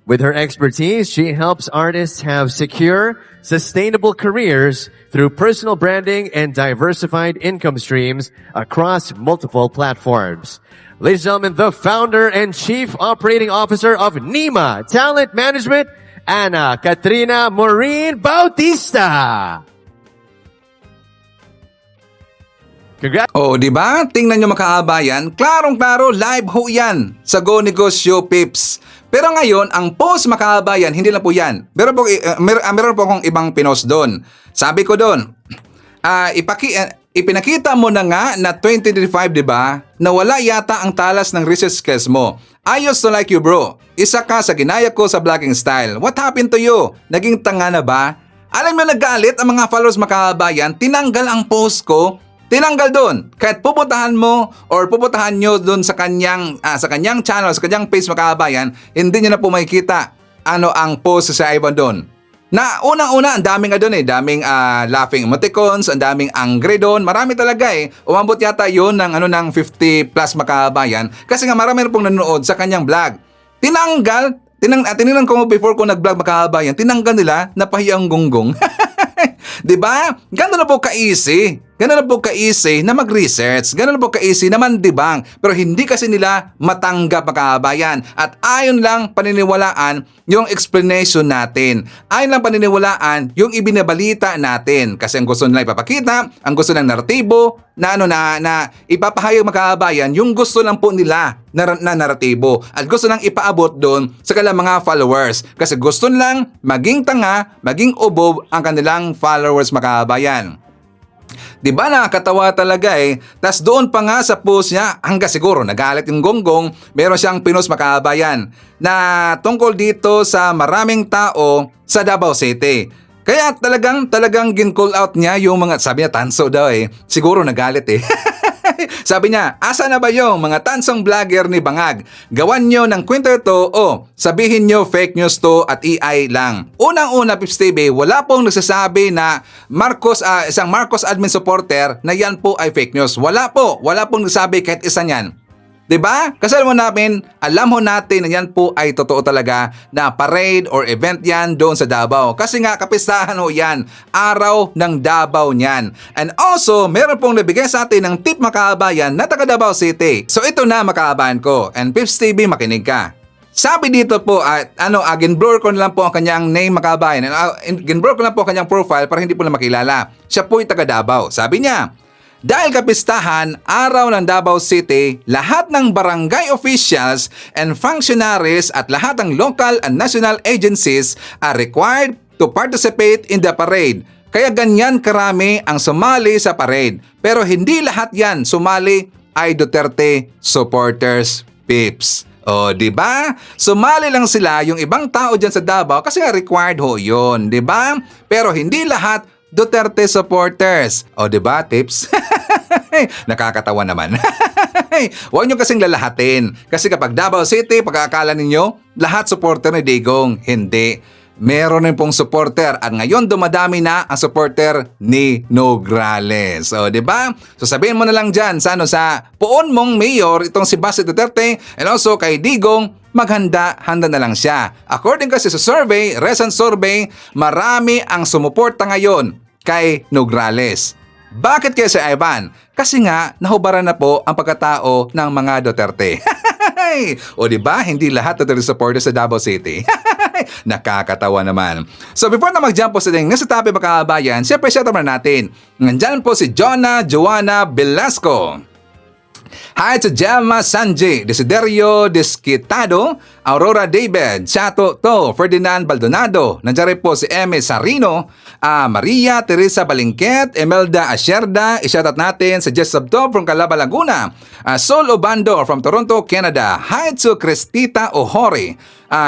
With her expertise, she helps artists have secure, sustainable careers through personal branding and diversified income streams across multiple platforms. Ladies and gentlemen, the founder and chief operating officer of Nima Talent Management, Ana Katrina Maureen Bautista. Congrats. Oh, di ba? Tingnan nyo makaabayan, klarong-klaro live ho yan sa Go Negosyo Pips. Pero ngayon, ang post makaabayan, hindi lang po yan. Meron po akong ibang pinost doon. Sabi ko doon, ipinakita mo na nga na 2025, di ba? Na wala yata ang talas ng research skills mo. I used to like you, bro. Isa ka sa ginaya ko sa vlogging style. What happened to you? Naging tanga na ba? Alam mo, nagalit ang mga followers makaabayan, tinanggal ang post ko. Tinanggal doon. Kahit pupuntahan mo or pupuntahan nyo doon sa kanyang channel, sa kanyang page makaabayan, hindi nyo na po makikita ano ang post sa Ivan doon. Na unang-una, ang daming doon daming laughing emoticons, ang daming angry doon. Marami talaga Umabot yata yun ng 50 plus makaabayan kasi nga marami na pong nanonood sa kanyang vlog. Tinanggal ko before ko nag-vlog makaabayan, tinanggal nila na pahiyang gonggong. Diba? Gano'n na po ka-easy. Gano'n na po ka-easy na mag-research. Gano'n na po ka-easy na mandibang. Pero hindi kasi nila matanggap makaabayan. At ayon lang paniniwalaan yung explanation natin. Ayon lang paniniwalaan yung ibinabalita natin. Kasi ang gusto nila ipapakita, ang gusto ng naratibo, na ipapahayag makaabayan yung gusto lang po nila na naratibo. At gusto lang ipaabot doon sa kanilang mga followers. Kasi gusto nilang maging tanga, maging ubob ang kanilang followers makaabayan. Diba nakakatawa talaga Tas doon pa nga sa post niya, hanggang siguro nagalit yung gonggong, meron siyang pinost makaabayan na tungkol dito sa maraming tao sa Davao City. Kaya talagang gin-call out niya yung mga, sabi niya tanso daw siguro nagalit Sabi niya, asa na ba yung mga tansong vlogger ni Bangag? Gawan nyo ng kwento ito o sabihin nyo fake news to at AI lang. Unang-una, Pips TV, wala pong nagsasabi na isang Marcos admin supporter na yan po ay fake news. Wala pong nagsasabi kahit isa niyan. Diba? Kasi alam ho natin na yan po ay totoo talaga na parade or event yan doon sa Davao. Kasi nga kapistahan ho yan, araw ng Davao niyan. And also, meron pong nabigay sa atin ng tip makaabayan na taga Davao City. So ito na makaabayan ko. And Pips TV, makinig ka. Sabi dito po, gin-blur ko na lang po ang kanyang name makaabayan. Gin-blur ko lang po ang kanyang profile para hindi po na makilala. Siya po ay taga Davao. Sabi niya, dahil kapistahan, araw ng Davao City, lahat ng barangay officials and functionaries at lahat ng local and national agencies are required to participate in the parade. Kaya ganyan karami ang sumali sa parade. Pero hindi lahat yan sumali ay Duterte supporters, Pips. O, di ba? Sumali lang sila yung ibang tao dyan sa Davao kasi required ho yun, di ba? Pero hindi lahat Duterte supporters. O, di ba, Tips? Nakakatawa naman. Huwag nyo kasing lalahatin. Kasi kapag Davao City, pagkakala ninyo, lahat supporter ni Digong. Hindi. Meron rin pong supporter at ngayon dumadami na ang supporter ni Nograles. So, di ba? So, sabihin mo na lang dyan sa puon mong mayor, itong si Bassett Duterte and also kay Digong, handa na lang siya. According kasi sa survey, recent survey, marami ang sumuporta ngayon kay Nograles. Bakit kaya si Ivan? Kasi nga, nahubaran na po ang pagkatao ng mga Duterte. O di ba? Hindi lahat Duterte supporters sa Davao City. Nakakatawa naman. So before na mag-jump po sa nasa topic makakabayan, siyempre shout out na natin. Nandyan po si Joanna Velasco. Hi to Gemma Sanjay, Desiderio Desquitado, Aurora David, Chato To, Ferdinand Baldonado, nandiyan rin po si Eme Sarino, Maria Teresa Balingket, Emelda Asherda, isyatat natin si Jess Sabto from Calaba, Laguna, Sol Obando from Toronto, Canada, hi to Cristita Ohori,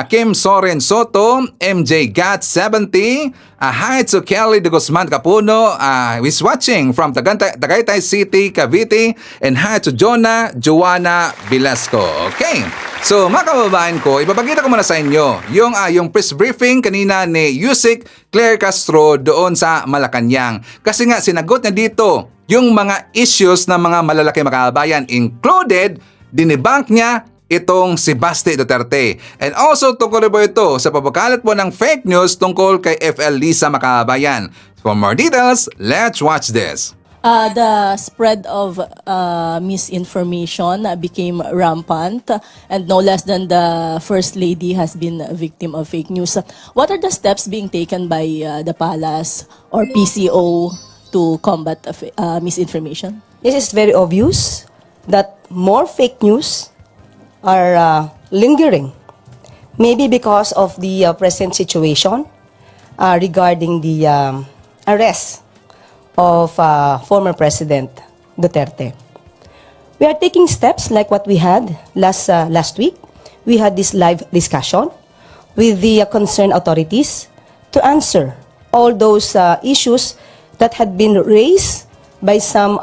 Kim Soren Soto, MJ Gat 70, hi to Kelly de Guzman Capuno, who's watching from Tagaytay City, Cavite, and hi to Jonah Joanna Velasco. Okay, so mga kababayan ko, ipapakita ko muna sa inyo yung press briefing kanina ni Yusik Claire Castro doon sa Malacanang. Kasi nga sinagot niya dito yung mga issues ng mga malalaki mga kababayan, included, dinebunk niya itong si Basti Duterte. And also tungkol po ito sa pagkakalat po ng fake news tungkol kay FL Lisa Makabayan. For more details, let's watch this. The spread of misinformation became rampant, and no less than the First Lady has been a victim of fake news. What are the steps being taken by the Palace or PCO to combat misinformation? It is very obvious that more fake news are lingering. Maybe because of the present situation regarding the arrest of former President Duterte. We are taking steps like what we had last week. We had this live discussion with the concerned authorities to answer all those issues that had been raised by some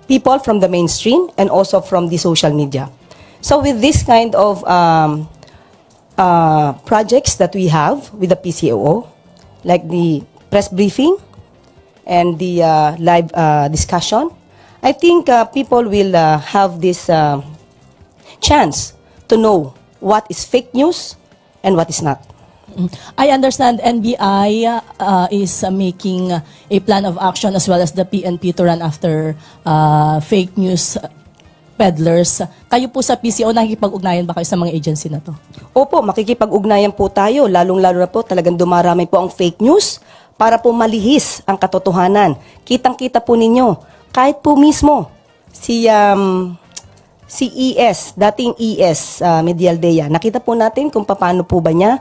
people from the mainstream and also from the social media. So with this kind of projects that we have with the PCOO, like the press briefing and the live discussion, I think people will have this chance to know what is fake news and what is not. I understand NBI is making a plan of action as well as the PNP to run after fake news peddlers. Kayo po sa PCO, nakikipag-ugnayan ba kayo sa mga agency na to? Opo, makikipag-ugnayan po tayo, lalong-lalo na po talagang dumarami po ang fake news para po malihis ang katotohanan. Kitang-kita po ninyo, kahit po mismo si ES, dating ES, Medialdea, nakita po natin kung paano po ba niya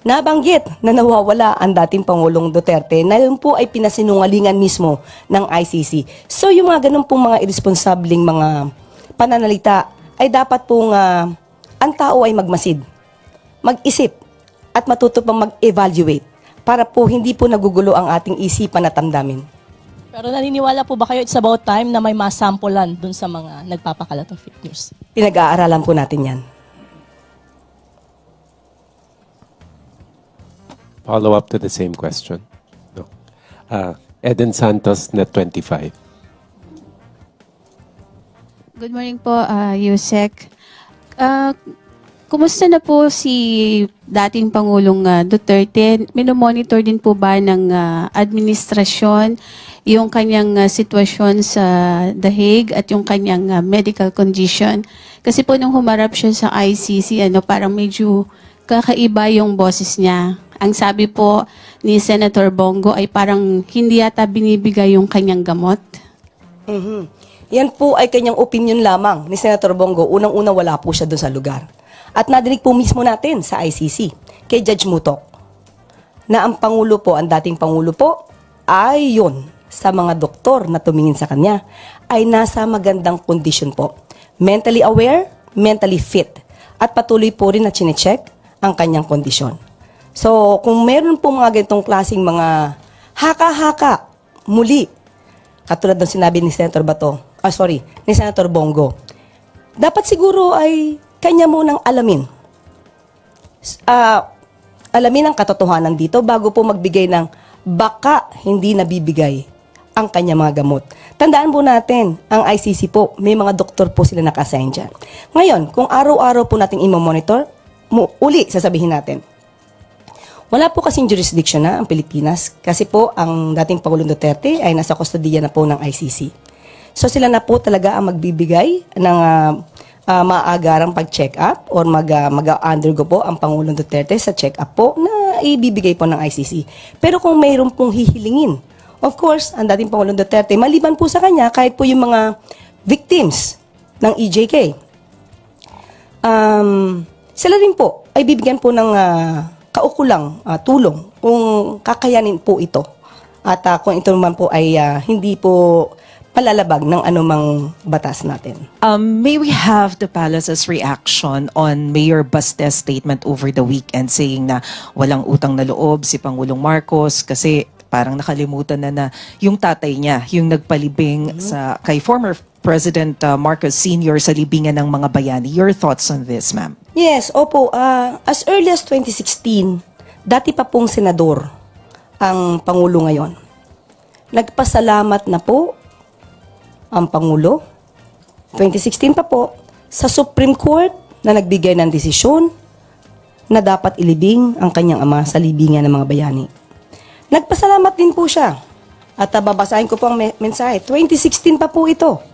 nabanggit na nawawala ang dating Pangulong Duterte na yun po ay pinasinungalingan mismo ng ICC. So yung mga ganun pong mga irresponsabling mga pananalita ay dapat pong ang tao ay magmasid, mag-isip at matuto pang mag-evaluate para po hindi po nagugulo ang ating isipan at damdamin. Pero naniniwala po ba kayo it's about time na may masampulan dun sa mga nagpapakalat ng fake news? Pinag-aaralan po natin yan. Follow up to the same question. No. Eden Santos, Net 25. Good morning po, Yusek. Kumusta na po si dating Pangulong Duterte? Minomonitor din po ba ng administrasyon yung kanyang sitwasyon sa The Hague at yung kanyang medical condition? Kasi po nung humarap siya sa ICC, parang medyo kakaiba yung boses niya. Ang sabi po ni Senator Bongo ay parang hindi yata binibigay yung kanyang gamot. Yan po ay kanyang opinion lamang ni Senator Bongo. Unang-una wala po siya doon sa lugar. At nadinig po mismo natin sa ICC, kay Judge Mutok, na ang Pangulo po, ang dating Pangulo po, ay yun sa mga doktor na tumingin sa kanya, ay nasa magandang kondisyon po. Mentally aware, mentally fit. At patuloy po rin na chinecheck ang kanyang kondisyon. So, kung meron po mga ganitong klaseng mga haka-haka, muli, katulad ng sinabi ni Senator ni Senator Bongo, dapat siguro ay kanya munang alamin. Alamin ang katotohanan dito bago po magbigay ng baka hindi nabibigay ang kanya mga gamot. Tandaan po natin, ang ICC po, may mga doktor po sila naka-assign dyan. Ngayon, kung araw-araw po natin i-monitor, uli sasabihin natin, wala po kasing jurisdiction na ang Pilipinas kasi po ang dating Pangulong Duterte ay nasa kustodiya na po ng ICC. So sila na po talaga ang magbibigay ng maagarang pag-check up or mag-undergo po ang Pangulong Duterte sa check up po na ibibigay po ng ICC. Pero kung mayroon pong hihilingin, of course, ang dating Pangulong Duterte, maliban po sa kanya, kahit po yung mga victims ng EJK, sila rin po ay bibigyan po ng kaukulang tulong kung kakayanin po ito. At kung ito naman po ay hindi po palalabag ng anumang batas natin. May we have the palace's reaction on Mayor Baste's statement over the weekend saying na walang utang na loob si Pangulong Marcos kasi parang nakalimutan na yung tatay niya, yung nagpalibing sa kay former President Marcos Sr. sa libingan ng mga bayani. Your thoughts on this, ma'am? Yes, opo. As early as 2016, dati pa pong senador ang Pangulo ngayon. Nagpasalamat na po ang Pangulo, 2016 pa po, sa Supreme Court na nagbigay ng desisyon na dapat ilibing ang kanyang ama sa libingan ng mga bayani. Nagpasalamat din po siya. At babasahin ko po ang mensahe. 2016 pa po ito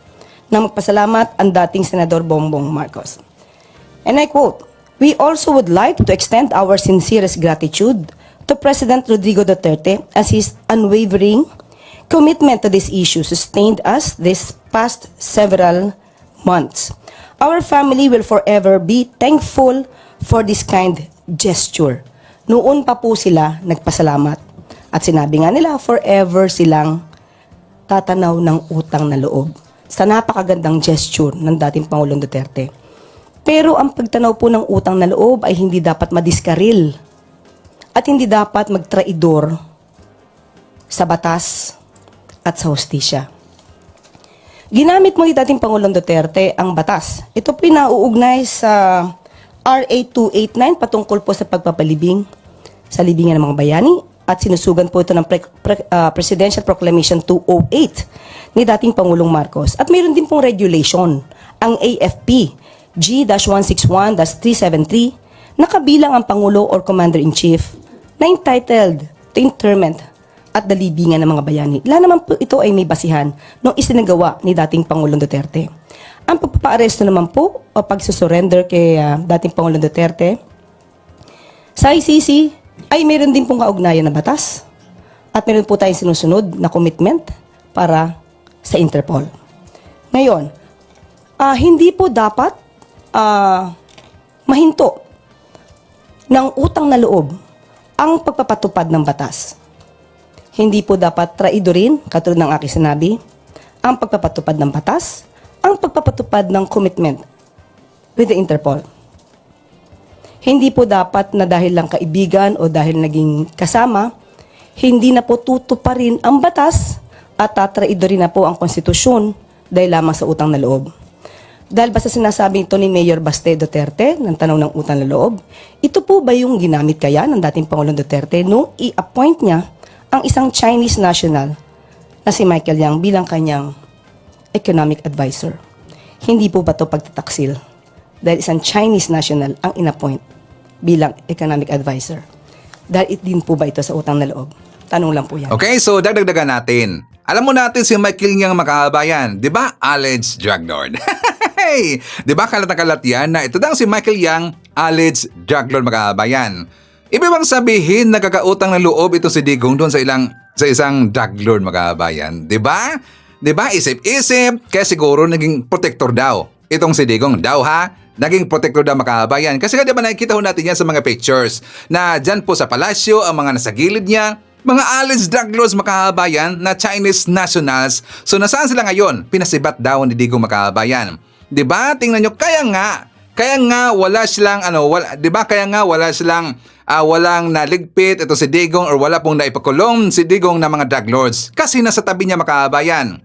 na magpasalamat ang dating Senador Bongbong Marcos. And I quote, "We also would like to extend our sincerest gratitude to President Rodrigo Duterte as his unwavering commitment to this issue sustained us this past several months. Our family will forever be thankful for this kind gesture." Noon pa po sila nagpasalamat. At sinabi nga nila, forever silang tatanaw ng utang na loob sa napakagandang gesture ng dating Pangulong Duterte. Pero ang pagtanaw po ng utang na loob ay hindi dapat madiskaril at hindi dapat magtraidor sa batas at sa hustisya. Ginamit mo ni dating Pangulong Duterte ang batas. Ito po nauugnay sa RA 289 patungkol po sa pagpapalibing sa libingan ng mga bayani at sinusugan po ito ng Presidential Proclamation 208 ni dating Pangulong Marcos. At mayroon din pong regulation, ang AFP G-161-373 na kabilang ang Pangulo or Commander-in-Chief na entitled to interment at the libingan ng mga bayani. Lahat naman po ito ay may basihan nung isinagawa ni dating Pangulong Duterte. Ang pagpapaaresto naman po o pagsusurrender kay dating Pangulong Duterte sa ICC ay meron din pong kaugnayan na batas at meron po tayong sinusunod na commitment para sa Interpol. Ngayon, hindi po dapat mahinto ng utang na loob ang pagpapatupad ng batas. Hindi po dapat traidorin, katulad ng aking sinabi, ang pagpapatupad ng batas, ang pagpapatupad ng commitment with the Interpol. Hindi po dapat na dahil lang kaibigan o dahil naging kasama, hindi na po tutuparin ang batas at tatraidorin na po ang konstitusyon dahil lamang sa utang na loob. Dahil basta sinasabi ito ni Mayor Baste Duterte ng tanong ng utang na loob, ito po ba yung ginamit kaya ng dating Pangulong Duterte nung i-appoint niya ang isang Chinese national na si Michael Yang bilang kanyang economic advisor? Hindi po ba ito pagtataksil? Dahil isang Chinese national ang in-appoint bilang economic advisor. Dahil din po ba ito sa utang na loob? Tanong lang po yan. Okay, so dagdagan natin. Alam mo natin si Michael Yang makabayan, di ba? Alleged drug lord. Hey! Di ba kalat na kalat yan na ito daw si Michael Yang, alleged drug lord makabayan. Ibig bang sabihin nagkakautang ng loob ito si Digong doon sa isang drug lord makabayan? Di ba? Di ba? Isip-isip, kaya siguro naging protector daw. Itong si Digong daw ha? Naging protector daw makabayan. Kasi nga diba nakikita ho natin yan sa mga pictures na dyan po sa palasyo, ang mga nasa gilid niya, mga alleged drug lords makabayan na Chinese nationals. So nasaan sila ngayon? Pinasibat daw ni Digong makabayan. Diba? Tingnan nyo, kaya nga wala silang diba? Kaya nga wala silang walang naligpit ito si Digong or wala pong naipakulong si Digong na mga drug lords kasi nasa tabi niya makabayan.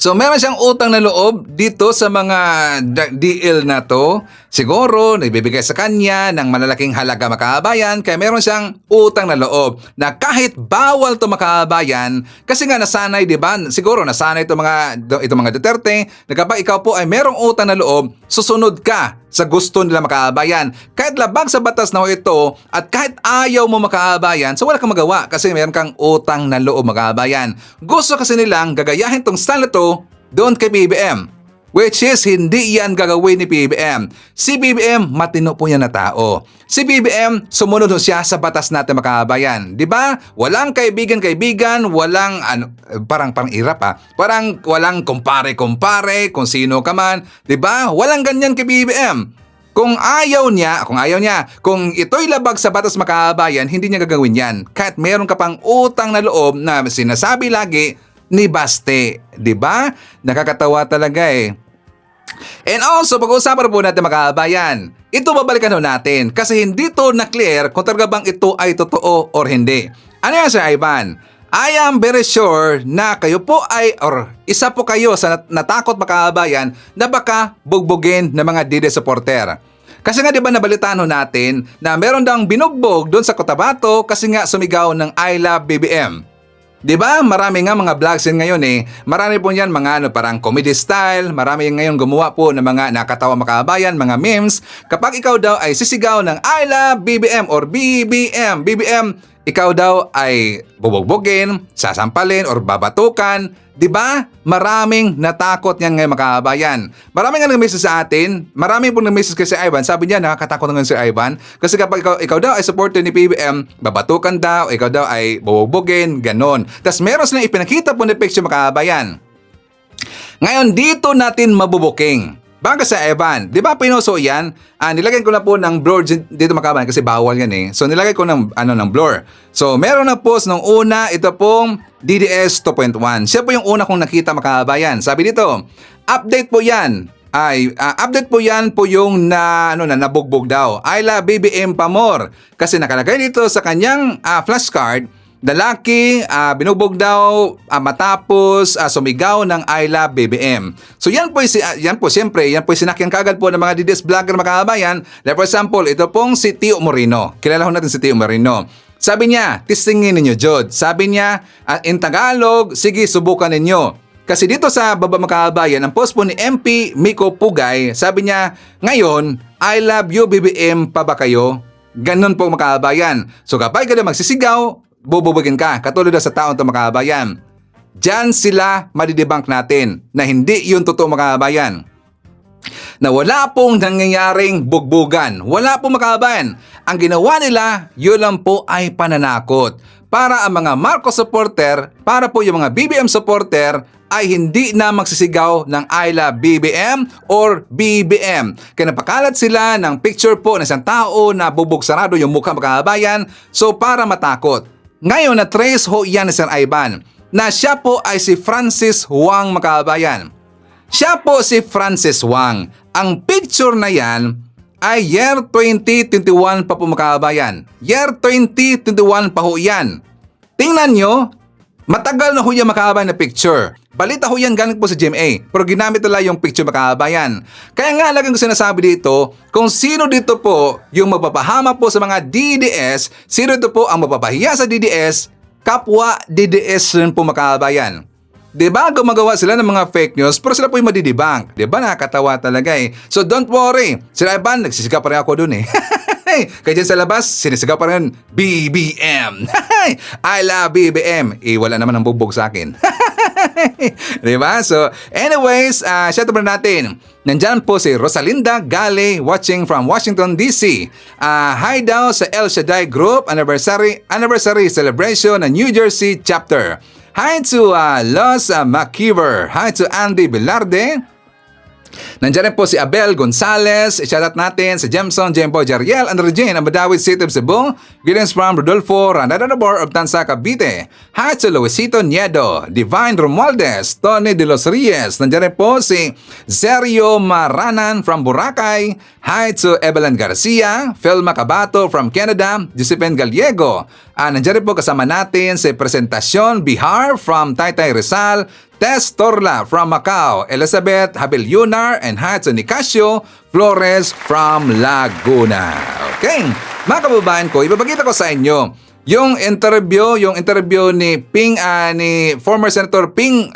So meron siyang utang na loob dito sa mga DL na to. Siguro nagbibigay sa kanya ng malalaking halaga makabayan kaya meron siyang utang na loob na kahit bawal to makabayan kasi nga nasanay, di ba? Siguro nasanay ito mga Duterte na kapag ikaw po ay merong utang na loob, susunod ka sa gusto nila makabayan. Kahit labag sa batas na ito at kahit ayaw mo makabayan, so wala kang magawa kasi meron kang utang na loob makabayan. Gusto kasi nilang gagayahin tong style na to doon kay PBM. Which is, hindi yan gagawin ni PBM. Si PBM, matino po yan na tao. Si PBM, sumunod siya sa batas natin makabayan. Di ba? Walang kaibigan-kaibigan, walang, parang irap Parang walang kumpare-kumpare, kung sino ka man. Di ba? Walang ganyan kay PBM. Kung ayaw niya, kung ito'y labag sa batas makaabayan, hindi niya gagawin yan. Kahit meron ka pang utang na loob na sinasabi lagi ni Baste. 'Di ba? Nakakatawa talaga eh. And also, pag-uusapan po natin makaabayan, ito babalikan ho natin kasi hindi to na-clear kung talaga bang ito ay totoo or hindi. Ano yan, Sir Ivan? I am very sure na kayo po ay, or isa po kayo sa natakot makaabayan na baka bugbugin ng mga DD supporter. Kasi nga 'di ba nabalitaan ho natin na meron daw binugbog doon sa Cotabato kasi nga sumigaw ng I love BBM. 'Di ba? Marami nga mga vlogs yan ngayon eh. Marami po niyan mga parang comedy style, marami ngayon gumawa po ng mga nakatawa makaabayan, mga memes. Kapag ikaw daw ay sisigaw ng I love BBM or BBM, ikaw daw ay bubugbogin, sasampalin or babatukan. 'Di ba? Maraming natakot yan ngayon makaabayan. Maraming nga nag-message sa atin. Maraming pong nag-message kay si Ivan. Sabi niya, nakakatakot na ngayon si Ivan. Kasi kapag ikaw daw ay supporter ni PBM, babatukan daw, ikaw daw ay bubugbogin, ganon. Tapos meron silang ipinakita po ni picture makaabayan. Ngayon, dito natin mabubuking. Bago sa Evan, di ba pinoso yan? Nilagay ko na po ng blur dito makabayan kasi bawal yan eh. So nilagay ko ng blur. So meron na post nung una, ito pong DDS 2.1. Siya po yung una kong nakita makabayan. Sabi dito, update po yan. Update po yan po yung nabugbog daw. I love BBM pa more. Kasi nakalagay dito sa kanyang flashcard, lalaki, binugbog daw matapos sumigaw ng I love BBM. So yan po sinakyan kagad po ng mga DDS vlogger makakabayan. Like for example, ito pong si Tio Moreno. Kilala ho natin si Tio Moreno. Sabi niya, tistingin ninyo Jod. Sabi niya, in Tagalog, sige subukan ninyo. Kasi dito sa baba makakabayan, ang post po ni MP Miko Pugay, sabi niya, ngayon, I love you BBM pa ba kayo? Ganon po makakabayan. So kapag ka na magsisigaw, bububugin ka, katulad sa taon to makakabayan. Diyan sila madidebunk natin na hindi yun totoo makakabayan. Na wala pong nangyayaring bugbugan. Wala pong makakabayan. Ang ginawa nila, yun lang po ay pananakot. Para ang mga Marcos supporter, para po yung mga BBM supporter, ay hindi na magsisigaw ng I love BBM or BBM. Kaya napakalat sila ng picture po ng isang tao na bubog sarado yung mukha makakabayan, so para matakot. Ngayon na trace ho yan ni Sir Ivan na siya po ay si Francis Wang makakabayan. Siya po si Francis Wang. Ang picture na yan ay year 2021 pa po makakabayan. Year 2021 pa ho yan. Tingnan nyo, matagal na ho yan makakabayan na picture. Balita ho yan galing po sa GMA, pero ginamit nila yung picture makakabayan. Kaya nga lagang ko sinasabi dito, kung sino dito po yung magpapahama po sa mga DDS, sino dito po ang mapapahiya sa DDS, kapwa DDS rin po makakabayan. Diba gumagawa sila ng mga fake news pero sila po yung madidibang. Diba nakakatawa talaga eh. So don't worry, sila Ivan, nagsisigaw pa rin ako dun eh. Kaya dyan sa labas, sinisigaw pa rin BBM. I love BBM. Wala naman ang bubog sa akin. Diba? So anyways, shout out natin. Nandyan po si Rosalinda Gale watching from Washington DC. Hi daw sa El Shaddai Group anniversary celebration ng New Jersey chapter. Hi to Los McKeever. Hi to Andy Velarde. Nandiyan rin po si Abel Gonzalez. Shoutout natin si Jemson, Jembo, Jariel, and Regine, ang Badawit City of Cebu. Greetings from Rodolfo Ranadabor of Tansa, Cavite. Hi to Luisito Niedo, Divine Romualdez, Tony De Los Reyes. Nandiyan rin po si Zerio Maranan from Boracay. Hi to Evelyn Garcia, Phil Macabato from Canada, Josephine Gallego. Nandiyan rin po kasama natin si Presentacion Bihar from Taytay Rizal, Tess Torla from Macau, Elizabeth Habilyunar, and hi to Nicasio Flores from Laguna. Okay, mga kababayan ko, ipapakita ko sa inyo yung interview ni former Senator Ping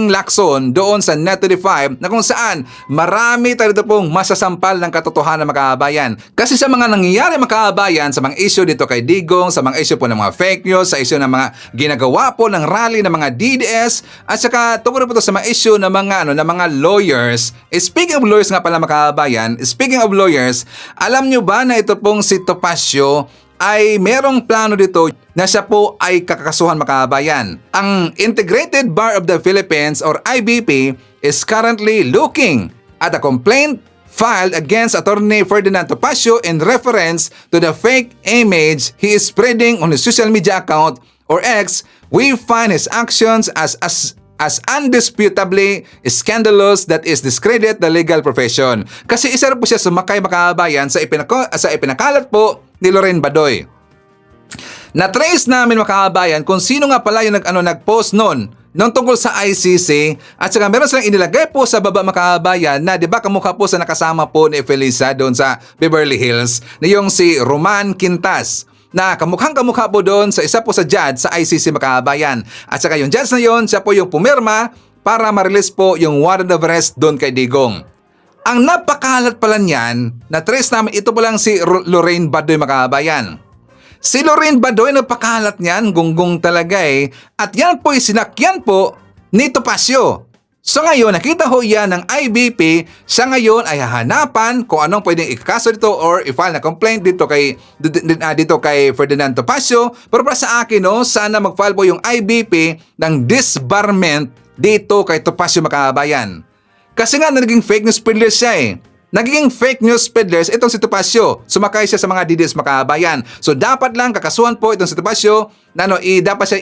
Lacson doon sa Net25 na kung saan marami tayo pong masasampal ng katotohanan makaabayan. Kasi sa mga nangyayari makaabayan, sa mga issue dito kay Digong, sa mga issue po ng mga fake news, sa issue ng mga ginagawa po ng rally ng mga DDS, at saka tungkol po ito sa mga issue ng mga lawyers. Speaking of lawyers nga pala makaabayan, alam nyo ba na ito pong si Topacio ay merong plano dito na siya po ay kakasuhan makaabayan. Ang Integrated Bar of the Philippines or IBP is currently looking at a complaint filed against Attorney Ferdinand Topacio in reference to the fake image he is spreading on his social media account or X. We find his actions as undisputably scandalous that is discredit the legal profession. Kasi isa rin po siya sumakay mga kababayan sa ipinakalat po ni Lorraine Badoy. Na-trace namin mga kababayan kung sino nga pala yung nag-post noon tungkol sa ICC, at saka meron silang inilagay po sa baba mga kababayan na di ba kamukha po sa nakasama po ni Felisa doon sa Beverly Hills na yung si Roman Quintas na kamukhang-kamukha po doon sa isa po sa judge sa ICC mga kababayan. At saka yung judge na yun, siya po yung pumirma para ma-release po yung warrant of arrest doon kay Digong. Ang napakalat pala niyan, na-trace namin ito po lang si Lorraine Badoy mga kababayan. Si Lorraine Badoy napakalat niyan, gunggong talaga eh. At yan po sinakyan po ni Topacio. So ngayon, nakita ho yan ng IBP, siya ngayon ay hahanapan kung anong pwedeng ikakaso dito or i-file na complaint dito kay Ferdinand Topacio. Pero para sa akin, no, sana mag-file po yung IBP ng disbarment dito kay Topacio mga kababayan. Kasi nga naging fake news peddler siya eh. Naging fake news peddlers itong si Topacio. Sumakay siya sa mga DDS makabayan. So dapat lang kakasuhan po itong si Topacio na dapat siya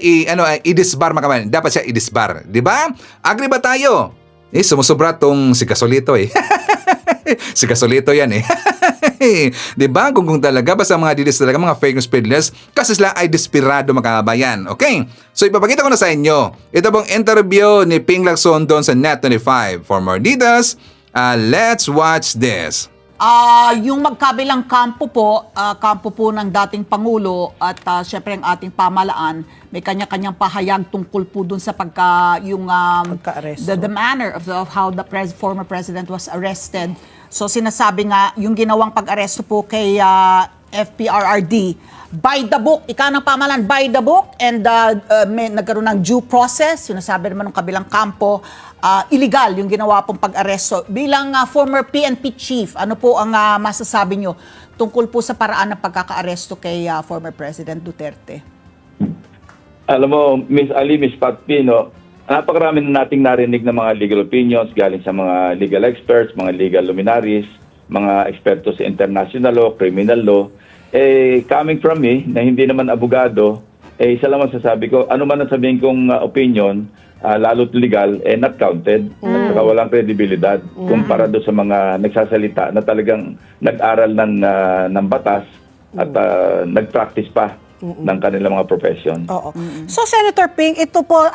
i-disbar mga kabayan. Dapat siya i-disbar, 'di ba? Agree ba tayo? Sumusubra tong si Casolito eh. Si Casolito yan eh. 'Di ba? Kung talaga basta mga DDS talaga mga fake news peddlers kasi sila ay desperado mga kabayan. Okay? So ipapakita ko na sa inyo. Ito pong interview ni Ping Lacson doon sa Net25. For more details, let's watch this. Yung magkabilang kampo po ng dating Pangulo at syempre ang ating pamalaan, may kanya-kanyang pahayag tungkol po dun sa the manner of how the former president was arrested. So sinasabi nga, yung ginawang pag-aresto po kay FPRRD, by the book, ika ng pamalan, by the book, and nagkaroon ng due process. Sinasabi naman ng kabilang kampo, illegal yung ginawa pong pag-aresto. Bilang former PNP chief, ano po ang masasabi nyo tungkol po sa paraan ng pagkaka-aresto kay former President Duterte? Alam mo, Miss Ali, Miss Pat Pino, napakarami na nating narinig ng mga legal opinions galing sa mga legal experts, mga legal luminaries, mga eksperto sa international law, criminal law. Coming from me, na hindi naman abogado, isa lang masasabi ko, ano man ang sabihin kong opinion, lalo't legal, not counted. At saka walang kredibilidad kumpara doon sa mga nagsasalita na talagang nag-aral ng batas at nag-practice pa ng kanilang mga profession. Oo. So, Senator Ping, ito po,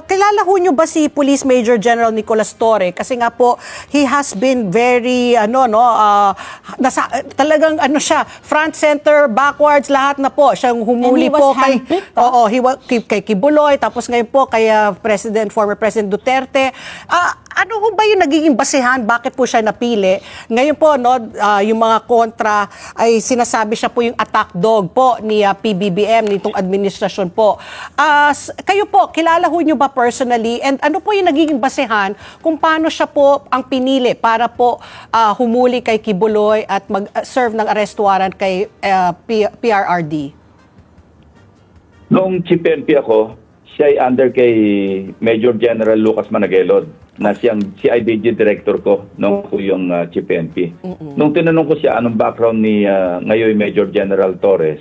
kilala ho nyo ba si Police Major General Nicolas Torre? Kasi nga po, he has been very, talagang siya, front, center, backwards, lahat na po. Siyang humuli po kay Kibuloy, tapos ngayon po kay former President Duterte. Ano ho ba yung nagiging basehan? Bakit po siya napili? Ngayon po, yung mga kontra ay sinasabi siya po yung attack dog po ni PBBM, nitong administrasyon po. Kayo po, kilala ho nyo ba personally? And ano po yung nagiging basehan kung paano siya po ang pinili para po humuli kay Kibuloy at mag-serve ng arrest warrant kay PRRD? Noong Chief PNP ako, siya ay under kay Major General Lucas Managelod na siyang CIDG director ko nung ko yung Chief PNP. Nung tinanong ko siya anong background ni ngayon Major General Torres,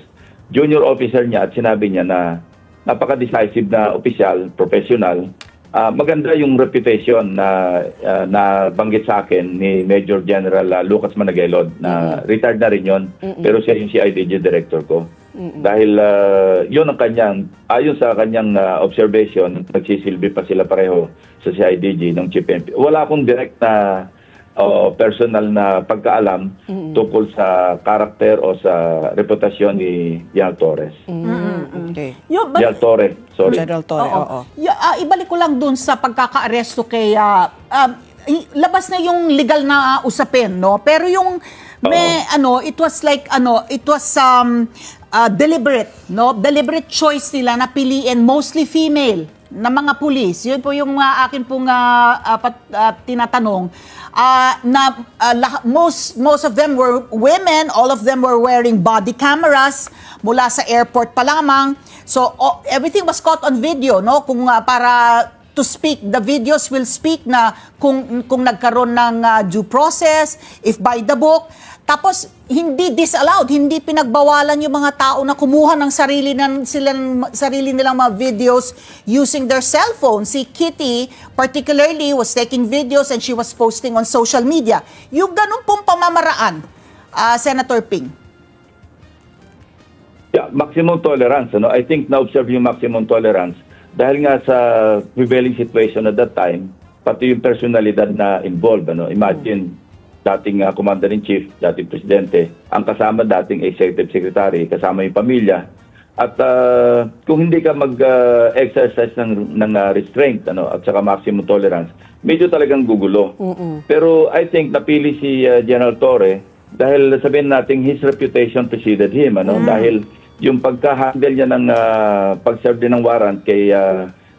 junior officer niya at sinabi niya na napaka-decisive na opisyal, professional. Maganda yung reputation na banggit sa akin ni Major General Lucas Managelod na retired na rin yun, pero siya yung CIDG director ko. Dahil yun ang ayon sa kanyang observation, nagsisilbi pa sila pareho sa CIDG ng Chief PNP. Wala akong direct na personal na pagkaalam tungkol sa karakter o sa reputasyon ni General Torres. Okay. General Torres, sorry. General Torre, oo. Ibalik ko lang dun sa pagkaka-aresto kay labas na yung legal na usapin, no? Pero yung it was deliberate, no? Deliberate choice nila na piliin mostly female na mga pulis. Yun po yung akin pong tinatanong. Most of them were women, all of them were wearing body cameras mula sa airport pa lamang. So everything was caught on video, no? Kung para to speak. The videos will speak na kung nagkaroon ng due process, if by the book. Tapos, hindi disallowed, hindi pinagbawalan yung mga tao na kumuha ng sarili nilang mga videos using their cell phone. Si Kitty, particularly, was taking videos and she was posting on social media. Yung ganun pong pamamaraan, Senator Ping. Yeah, maximum tolerance. Ano? I think na-observe yung maximum tolerance dahil nga sa prevailing situation at that time, pati yung personalidad na involved. Ano? Imagine, dating Commander-in-Chief, dating Presidente, ang kasama dating Executive Secretary, kasama yung pamilya. At kung hindi ka mag-exercise ng restraint at saka maximum tolerance, medyo talagang gugulo. Pero I think napili si General Torre dahil sabihin natin his reputation preceded him. Dahil yung pagka-handle niya ng pag-serve din ng warrant kay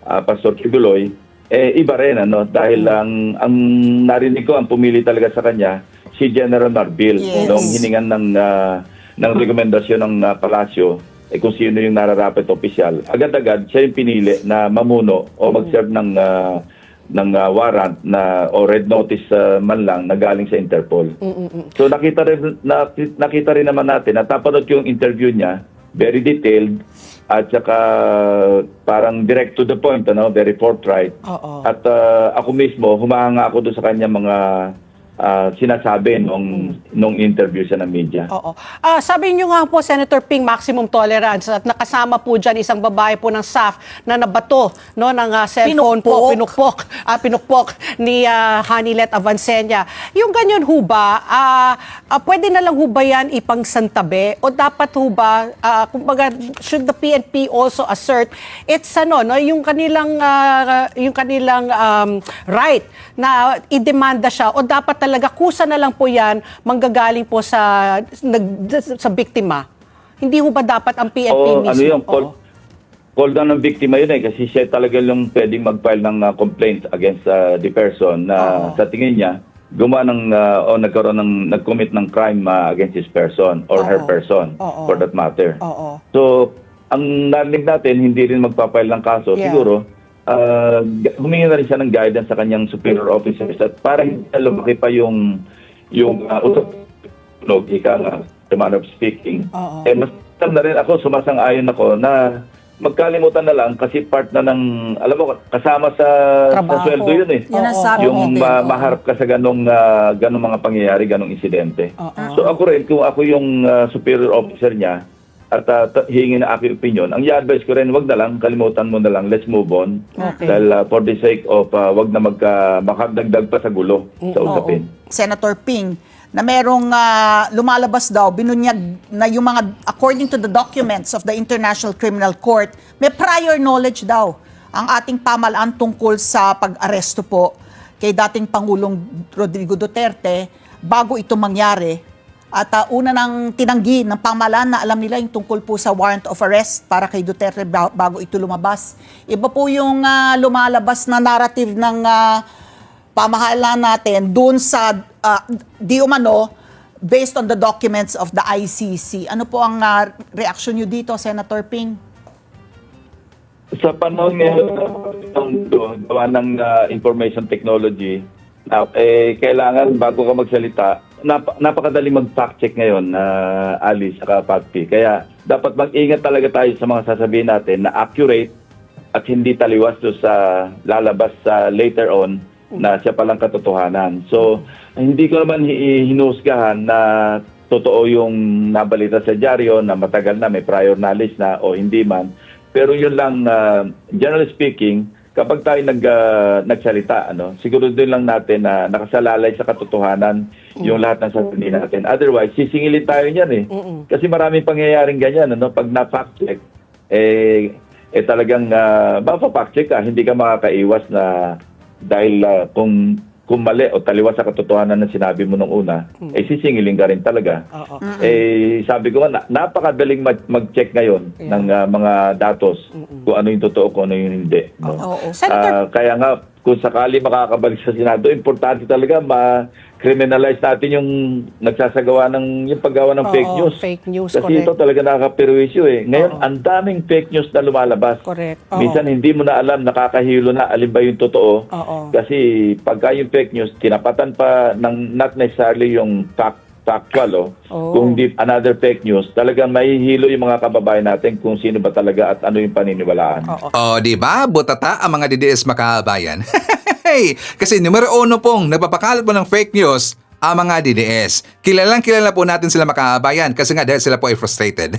Pastor Kibuloy, iba rin, dahil ang narinig ko, ang pumili talaga sa kanya, si General Marbil, nung hiningan ng rekomendasyon ng Palasyo, kung sino yung nararapat opisyal. Agad-agad, siya yung pinili na mamuno o mag-serve ng warrant o red notice man lang na galing sa Interpol. So nakita rin naman natin, natapanood yung interview niya, very detailed, at saka parang direct to the point, very forthright. At ako mismo, humahanga ako doon sa kanya mga sinasabi nung interview sa ng media. Sabi niyo nga po, Senator Ping, maximum tolerance, at nakasama po dyan isang babae po ng SAF na nabato ng cellphone po, pinukpok ni Hanilet Avancenia. Yung ganyan ho ba, pwede na lang ho ba yan ipangsantabi o dapat ho ba, kumbaga, should the PNP also assert it's yung kanilang right na idemanda siya o dapat talaga kusa na lang po yan manggagaling po sa biktima? Hindi ho ba dapat ang PNP mismo? Call down ng biktima yun kasi siya talaga yung pwedeng mag-file ng complaint against the person na sa tingin niya gumawa nag-commit ng crime against his person or her person for that matter. So, ang narinig natin, hindi rin magpa-file ng kaso. Siguro, humingi na rin siya ng guidance sa kanyang superior officers at para hindi lumaki pa yung the manner of speaking. Mas na rin ako, sumasang-ayon ako na magkalimutan na lang kasi part na ng, alam mo, kasama sa sweldo yun yung maharap ka sa ganong mga pangyayari, ganong insidente. So ako rin, kung ako yung superior officer niya, at hingin na aking opinion, ang i-advise ko rin, wag na lang, kalimutan mo na lang, let's move on. Dahil for the sake of, wag na makadagdag pa sa gulo sa usapin. Senator Ping, na merong lumalabas daw, binunyag na yung mga, according to the documents of the International Criminal Court, may prior knowledge daw ang ating pamahalaan tungkol sa pag-aresto po kay dating Pangulong Rodrigo Duterte bago ito mangyari. At una nang tinanggi ng pamahalaan na alam nila yung tungkol po sa warrant of arrest para kay Duterte bago ito lumabas. Iba po yung lumalabas na narrative ng pamahalaan natin dun sa di umano based on the documents of the ICC. Ano po ang reaction nyo dito, Senator Ping? Sa panahon ngayon gawa ng information technology, kailangan bago ka magsalita, napakadaling mag-fact check ngayon na Alice saka Patpi. Kaya dapat mag-ingat talaga tayo sa mga sasabihin natin na accurate at hindi taliwas to sa lalabas sa later on na siya palang katotohanan. So, hindi ko naman hinusgahan na totoo yung nabalita sa dyaryo na matagal na may prior knowledge na o hindi man. Pero yun lang, generally speaking, kapag tayo nagsalita, siguro din lang natin na nakasalalay sa katotohanan yung lahat ng sasabihin natin. Otherwise, sisingilin tayo niyan Kasi maraming pangyayaring ganyan, pag na-fact check, talagang ma-fact check ka, hindi ka makakaiwas na dahil kung mali o taliwas sa katotohanan na sinabi mo nung una, sisingilin ka rin talaga. Sabi ko nga, napakadaling mag-check ngayon ng mga datos kung ano yung totoo, kung ano yung hindi. Kaya nga, kung sakali makakabalik sa Senado, importante talaga ma-criminalize natin yung nagsasagawa ng yung paggawa ng fake Oo, news. fake news, Kasi correct. ito talaga nakakaperwisyo eh. Ngayon, Oo. ang daming fake news na lumalabas. Correct. Oo. Minsan hindi mo na alam, nakakahilo na alin ba yung totoo. Oo. Kasi pagka yung fake news, tinapatan pa ng not necessarily yung factual, kung di another fake news, talagang mahihilo yung mga kababayan natin kung sino ba talaga at ano yung paniniwalaan. O, di ba? Butata ang mga DDS makabayan. Kasi numero 1 pong nagpapakalat mo ng fake news ang mga DDS. Kilalang kilala po natin sila makabayan kasi nga dahil sila po ay frustrated.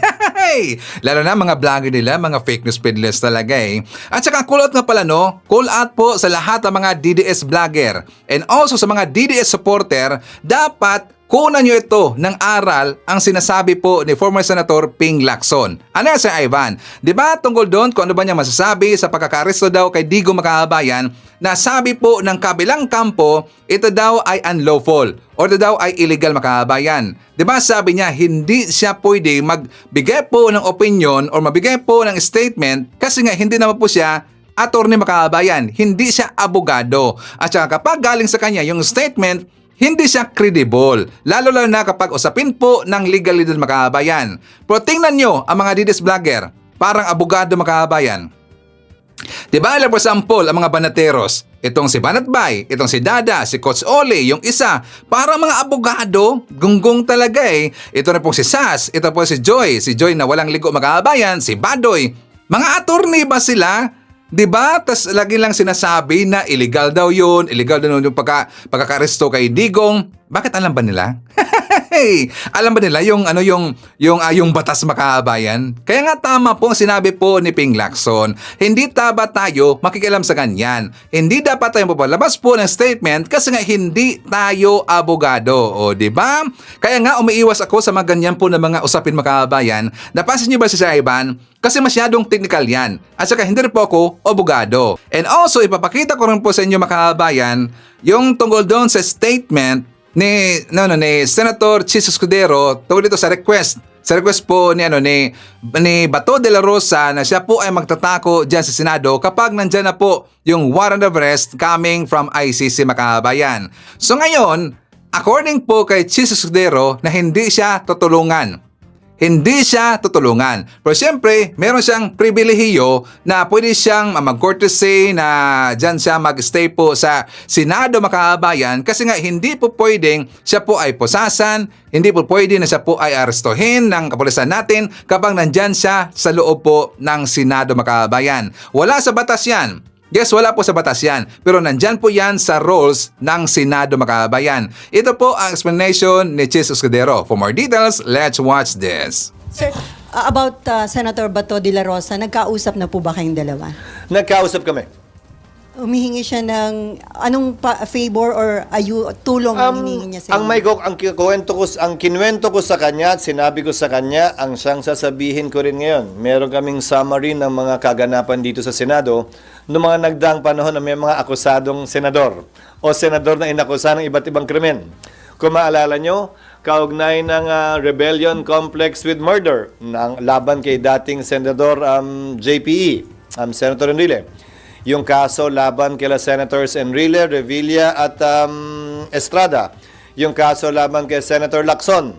Lalo na mga vlogger nila, mga fake news peddlers talaga eh. At saka call out nga pala no, call out po sa lahat ng mga DDS vlogger and also sa mga DDS supporter, dapat kunan nyo ito ng aral ang sinasabi po ni former Senator Ping Lacson. Ano yan, Sir Ivan? Di ba tungkol doon kung ano ba niya masasabi sa pagkakaresto daw kay Digo Makabayan na sabi po ng kabilang kampo, ito daw ay unlawful or ito daw ay illegal Makabayan. Di ba sabi niya, hindi siya pwede magbigay po ng opinion or mabigay po ng statement kasi nga hindi naman po siya attorney Makabayan. Hindi siya abogado. At saka kapag galing sa kanya yung statement, hindi siya credible, lalo na kapag usapin po ng legalidad makabayan. Pero tingnan nyo ang mga DDS vlogger, parang abogado makabayan. Diba, for example, ang mga banateros, itong si Banatbay, itong si Dada, si Coach Ole, yung isa, parang mga abogado, gunggong talaga eh. Ito na po si Sas, ito po si Joy na walang ligo makabayan, si Badoy. Mga attorney ba sila? Diba? Tas lagi lang sinasabi na illegal daw yun, illegal daw yung pagkakaresto kay Digong. Bakit alam ba nila? Alam ba nila yung batas makabayan? Kaya nga tama po ang sinabi po ni Ping Lacson, hindi dapat tayo makikialam sa ganyan. Hindi dapat tayo papalabas po ng statement kasi nga hindi tayo abogado. O di ba? Kaya nga umiiwas ako sa mga ganyan po na mga usapin makabayan. Napansin niyo ba si Sir Ivan? Kasi masyadong technical yan. At saka hindi rin po ako abogado. And also ipapakita ko rin po sa inyo makabayan yung tungkol doon sa statement ni Senator Chis Escudero tungkol dito sa request. Sa request po ni Bato de la Rosa na siya po ay magtatako diyan sa Senado kapag nandiyan na po yung warrant of arrest coming from ICC makabayan. So ngayon, according po kay Chis Escudero na hindi siya tutulungan. Hindi siya tutulungan. Pero siyempre, meron siyang pribilehiyo na pwede siyang mag-courtesy na dyan siya mag-stay po sa Senado makabayan kasi nga hindi po pwedeng siya po ay posasan, hindi po pwede na siya po ay arestuhin ng kapulisan natin kapag nandyan siya sa loob po ng Senado makabayan. Wala sa batas yan. Yes, wala po sa batas yan. Pero nandyan po yan sa rules ng Senado makabayan. Ito po ang explanation ni Chis Escudero. For more details, let's watch this. Sir, about Senator Bato de la Rosa, nagkausap na po ba kayong dalawa? Nagkausap kami. Humihingi siya ng anong favor or tulong ang hinihingi niya sa inyo? Ang kinuwento ko sa kanya at sinabi ko sa kanya, ang siyang sasabihin ko rin ngayon. Meron kaming summary ng mga kaganapan dito sa Senado noong mga nagdaang panahon na may mga akusadong senador o senador na inakusa ng iba't ibang krimen. Kung maalala nyo, kaugnay ng rebellion complex with murder ng laban kay dating Senador JPE, Senator Enrile. Yung kaso laban kila Senators Enrile, Revilla at Estrada. Yung kaso laban kay Senator Lacson.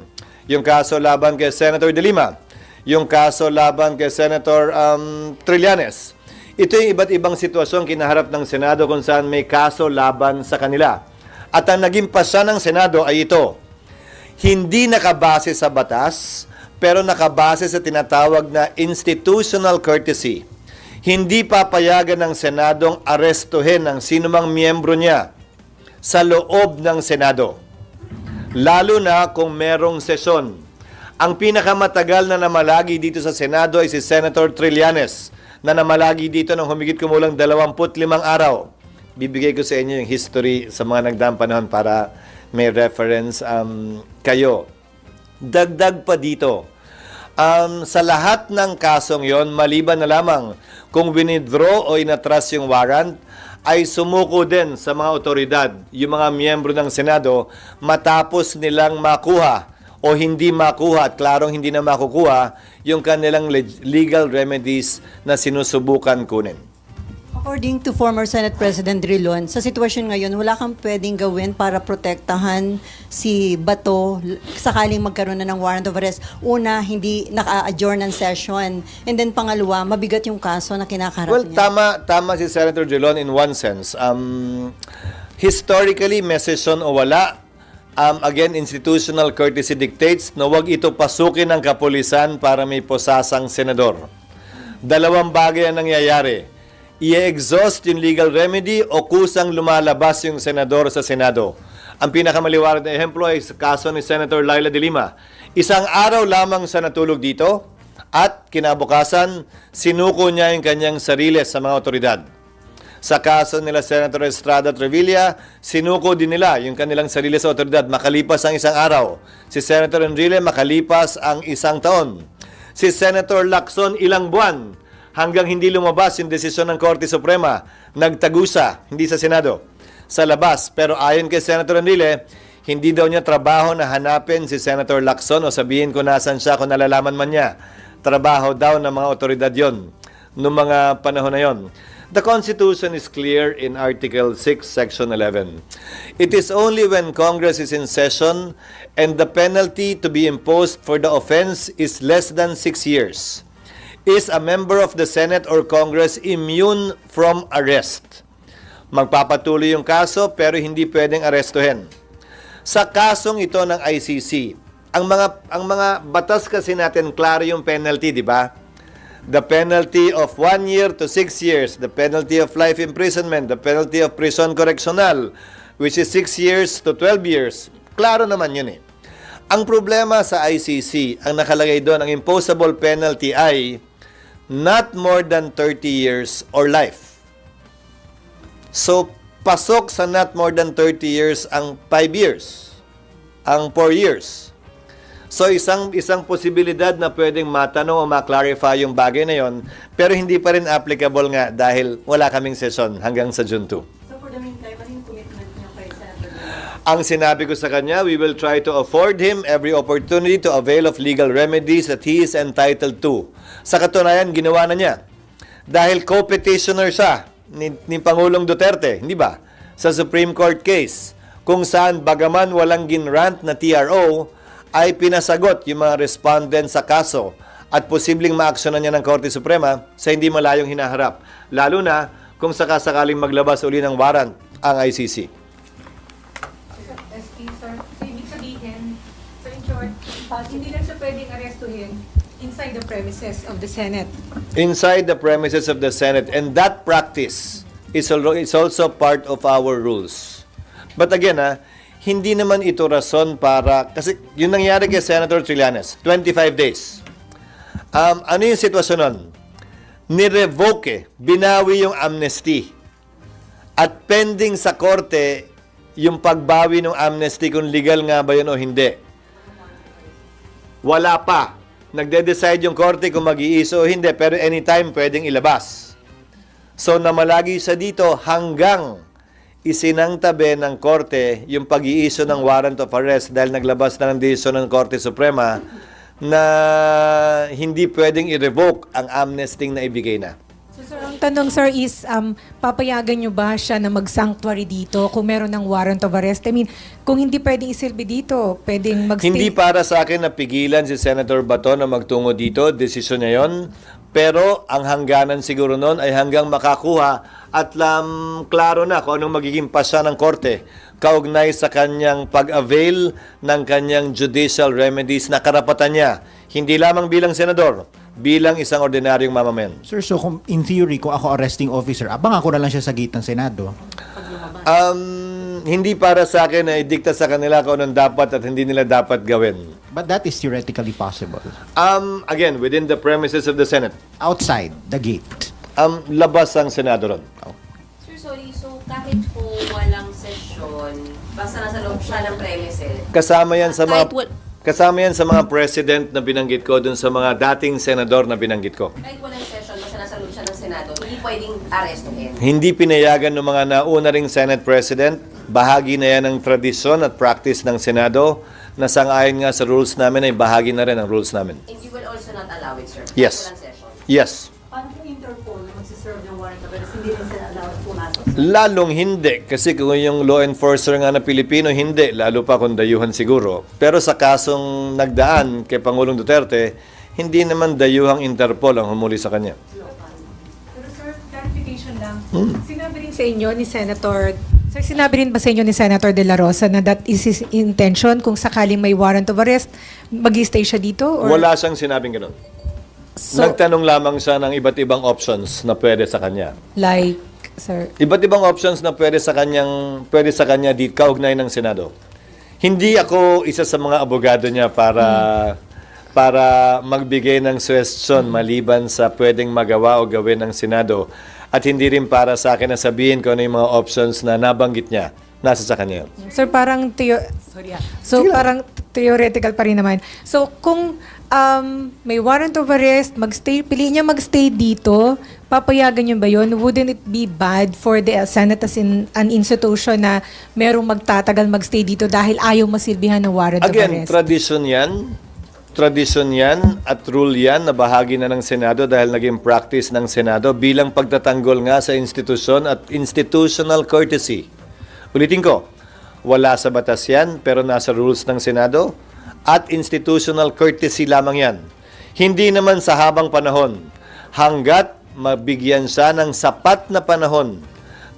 Yung kaso laban kay Senator De Lima. Yung kaso laban kay Senator Trillanes. Ito yung iba't ibang sitwasyon kinaharap ng Senado kung saan may kaso laban sa kanila. At ang naging pasya ng Senado ay ito. Hindi nakabase sa batas, pero nakabase sa tinatawag na institutional courtesy. Hindi papayagan ng Senadong arestuhin ang sinumang miyembro niya sa loob ng Senado. Lalo na kung merong sesyon. Ang pinakamatagal na namalagi dito sa Senado ay si Senator Trillanes na namalagi dito ng humigit kumulang 25 araw. Bibigay ko sa inyo yung history sa mga nagdaang panahon para may reference kayo. Dagdag pa dito. Sa lahat ng kasong yon, maliban na lamang kung winidraw o inatras yung warrant, ay sumuko din sa mga otoridad, yung mga miyembro ng Senado, matapos nilang makuha o hindi makuha at klarong hindi na makukuha yung kanilang legal remedies na sinusubukan kunin. According to former Senate President Drilon, sa sitwasyon ngayon, wala kang pwedeng gawin para protektahan si Bato sakaling magkaroon na ng warrant of arrest. Una, hindi naka-adjourn ng session. And then pangalawa, mabigat yung kaso na kinakarap Well, niya. tama si Senator Drilon in one sense. Historically, may session o wala, again, institutional courtesy dictates na huwag ito pasukin ng kapulisan para may posasang senador. Dalawang bagay ang nangyayari. I-exhaust yung legal remedy o kusang lumalabas yung senador sa Senado. Ang pinakamaliwanag na ehemplo ay sa kaso ni Senator Laila de Lima. Isang araw lamang siya natulog dito at kinabukasan, sinuko niya yung kanyang sarili sa mga otoridad. Sa kaso nila Senator Estrada at Revilla, sinuko din nila yung kanilang sarili sa otoridad makalipas ang isang araw. Si Senator Enrile makalipas ang isang taon. Si Senator Lacson ilang buwan hanggang hindi lumabas yung desisyon ng Korte Suprema, nagtagusa, hindi sa Senado, sa labas. Pero ayon kay Senator Enrile, hindi daw niya trabaho na hanapin si Senator Lacson o sabihin ko nasan siya kung nalalaman man niya. Trabaho daw ng mga otoridad yon noong mga panahon na yon. The Constitution is clear in Article 6, Section 11. It is only when Congress is in session and the penalty to be imposed for the offense is less than 6 years. Is a member of the Senate or Congress immune from arrest? Magpapatuloy yung kaso pero hindi pwedeng arestuhin. Sa kasong ito ng ICC, ang mga batas kasi natin klaro yung penalty, di ba? The penalty of 1 year to 6 years, the penalty of life imprisonment, the penalty of prison correctional, which is 6 years to 12 years. Klaro naman yun eh. Ang problema sa ICC, ang nakalagay doon, ang imposable penalty ay not more than 30 years or life. So, pasok sa not more than 30 years ang 5 years, ang 4 years. So, isang posibilidad na pwedeng matanong o ma-clarify yung bagay na yon, pero hindi pa rin applicable nga dahil wala kaming session hanggang sa June 2. So for the meantime, ano yung commitment niya kay Senator? Ang sinabi ko sa kanya, we will try to afford him every opportunity to avail of legal remedies that he is entitled to. Sa katunayan, ginawa na niya. Dahil co-petitioner siya ni Pangulong Duterte, hindi ba? Sa Supreme Court case, kung saan bagaman walang ginrant na TRO, ay pinasagot yung mga respondent sa kaso at posibleng maaksyonan niya ng Korte Suprema sa hindi malayong hinaharap. Lalo na kung sakasakaling maglabas uli ng warrant ang ICC. SP, sir. So, ibig sabihin, so in short, hindi lang siya pwedeng arestuhin inside the premises of the Senate. Inside the premises of the Senate. And that practice is also part of our rules. But again, hindi naman ito rason para, kasi yung nangyari kay Senator Trillanes, 25 days. Ano yung sitwasyon nun? Ni-revoke, binawi yung amnesty. At pending sa korte, yung pagbawi ng amnesty kung legal nga ba yun o hindi. Wala pa. Nagde-decide yung korte kung mag-iiso o hindi, pero anytime pwedeng ilabas. So namalagi sa dito hanggang isinangtabi ng korte yung pag-iiso ng warrant of arrest dahil naglabas na ng desisyon ng Korte Suprema na hindi pwedeng i-revoke ang amnesty na ibigay na. So, sir, ang tanong, sir, is papayagan nyo ba siya na mag-sanctuary dito kung meron ng warrant of arrest? I mean, kung hindi pwedeng isilbi dito, pwedeng mag-stay? Hindi para sa akin na pigilan si Senator Bato na magtungo dito, desisyon niya yun. Pero ang hangganan siguro noon ay hanggang makakuha at klaro na kung anong magiging pasya ng korte kaugnay sa kanyang pag-avail ng kanyang judicial remedies na karapatan niya. Hindi lamang bilang senador, bilang isang ordinaryong mamamayan. Sir, so kung in theory, kung ako arresting officer, abang ako na lang siya sa gate ng Senado? Hindi para sa akin na idikta sa kanila kung anong dapat at hindi nila dapat gawin. But that is theoretically possible. Again, within the premises of the Senate. Outside the gate. Labas ang Senado ron. Sir, sorry. So, kahit po walang session, basta nasa loob siya ng premises, Kasama yan sa mga... Kahit wal- Kasama yan sa mga president na binanggit ko dun sa mga dating senador na binanggit ko. kahit walang session, basta nasa loob siya ng Senado, hindi pwedeng arestuhin. Hindi pinayagan ng mga nauna ring Senate President. Bahagi na yan ng tradisyon at practice ng Senado na sang-ayon nga sa rules namin ay bahagi na rin ang rules namin. And you will also not allow it, sir? Yes. Kahit walang session? Yes. Paano kung Interpol na magsiserve ng warrant of arrest, hindi rin sila allowed pumasok. Lalong hindi. Kasi kung yung law enforcer nga na Pilipino, hindi. Lalo pa kung dayuhan siguro. Pero sa kasong nagdaan kay Pangulong Duterte, hindi naman dayuhang Interpol ang humuli sa kanya. Pero sir, clarification lang. Sinabi rin sa inyo ni Senator, sir, sinabi rin ba sa inyo ni Senator De La Rosa na that is his intention kung sakaling may warrant of arrest, mag-stay siya dito? Or? Wala siyang sinabing ganun. Nagtanong lamang siya ng iba't ibang options na pwede sa kanya. Like, sir? Iba't ibang options na pwede sa kanya di kaugnay ng Senado. Hindi ako isa sa mga abogado niya para magbigay ng suggestion maliban sa pwedeng magawa o gawin ng Senado, at hindi rin para sa akin na sabihin ko ano yung mga options na nabanggit niya. Nasa sa kanya yun. Sir, parang parang theoretical pa rin naman. So, kung may warrant of arrest, pili niya magstay dito, papayagan niyo ba yun? Wouldn't it be bad for the Senate as in an institution na merong magtatagal magstay dito dahil ayaw masilbihan ng warrant of Again, arrest? tradisyon yan at rule yan na bahagi na ng Senado dahil naging practice ng Senado bilang pagtatanggol nga sa institusyon at institutional courtesy. Ulitin ko, wala sa batas yan pero nasa rules ng Senado at institutional courtesy lamang yan. Hindi naman sa habang panahon hanggat mabigyan siya ng sapat na panahon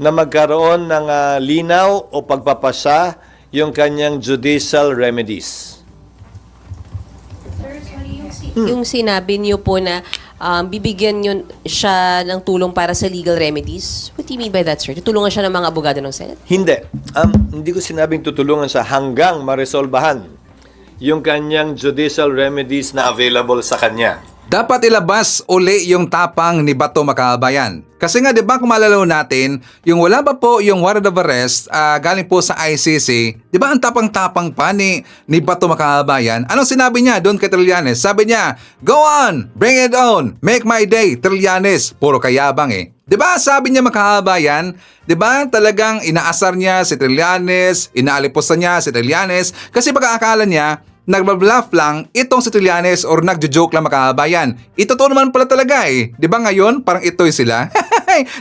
na magkaroon ng linaw o pagpapasya yung kanyang judicial remedies. Yung sinabi niyo po na bibigyan niyo siya ng tulong para sa legal remedies. What do you mean by that, sir? Tutulungan siya ng mga abogado ng Senate? Hindi. Hindi ko sinabing tutulungan siya hanggang maresolbahan yung kanyang judicial remedies na available sa kanya. Dapat ilabas uli yung tapang ni Bato Makabayan. Kasi nga 'di ba kung maalala natin, yung wala pa po yung warrant of arrest galing po sa ICC, 'di ba ang tapang-tapang pa ni Bato Makabayan? Anong sinabi niya doon kay Trillanes? Sabi niya, "Go on, bring it on, make my day, Trillanes." Puro kayabang eh. 'Di ba sabi niya Makabayan? 'Di ba talagang inaasar niya si Trillanes, inaalipusan niya si Trillanes kasi baka akala niya nagbabluff lang itong si Trillanes or nagjo-joke lang Makabayan. Ito to naman pala talaga eh. Di ba ngayon parang ito'y sila?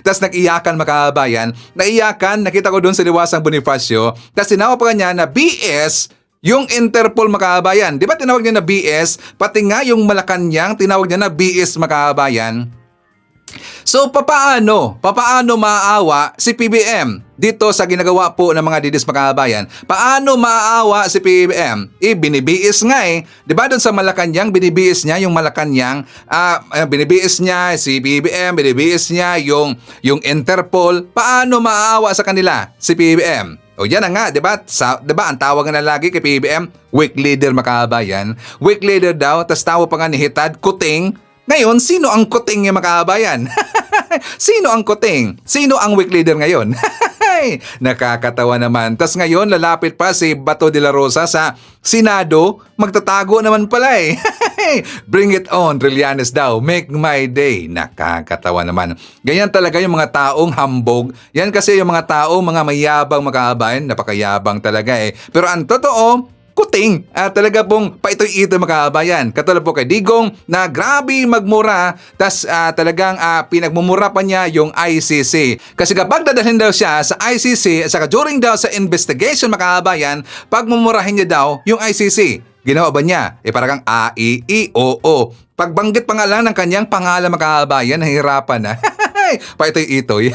Tapos nag-iyakan Makabayan. Naiyakan, nakita ko doon sa Liwasang Bonifacio. Tapos tinawag pa kanya na BS yung Interpol Makabayan. Di ba tinawag niya na BS? Pati nga yung Malacanang tinawag niya na BS Makabayan. So papaano maaawa si PBM dito sa ginagawa po ng mga didis Makabayan? Paano maaawa si PBM? Binibiis nga eh. 'Di ba doon sa Malacanang binibiis niya yung Malacanang, binibiis niya si PBM, binibiis niya yung Interpol. Paano maaawa sa kanila si PBM? O yan na nga, 'di ba? 'Di ba ang tawag na lagi kay PBM, weak leader Makabayan. Weak leader daw, tas tawag pa nga ni Hitad, kuting. Ngayon, sino ang kuting ng Makabayan? Sino ang kuting? Sino ang weak leader ngayon? Nakakatawa naman. Tas ngayon, lalapit pa si Bato de la Rosa sa Senado. Magtatago naman pala eh. Bring it on, Trillanes daw. Make my day. Nakakatawa naman. Ganyan talaga yung mga taong hambog. Yan kasi yung mga taong mga mayabang Makabayan. Napakayabang talaga eh. Pero ang totoo, kuting. Talaga pong paitoy-ito Makabayan. Katulad po kay Digong na grabe magmura, tas talagang pinagmumura pa niya yung ICC. Kasi kapag dadalhin daw siya sa ICC at saka during daw sa investigation Makabayan, pagmumurahin niya daw yung ICC. Ginawa ba niya? Parang A-I-I-O-O. Pagbanggit pa nga lang ng kanyang pangalan Makabayan, nahihirapan na. Paitoy-itoy.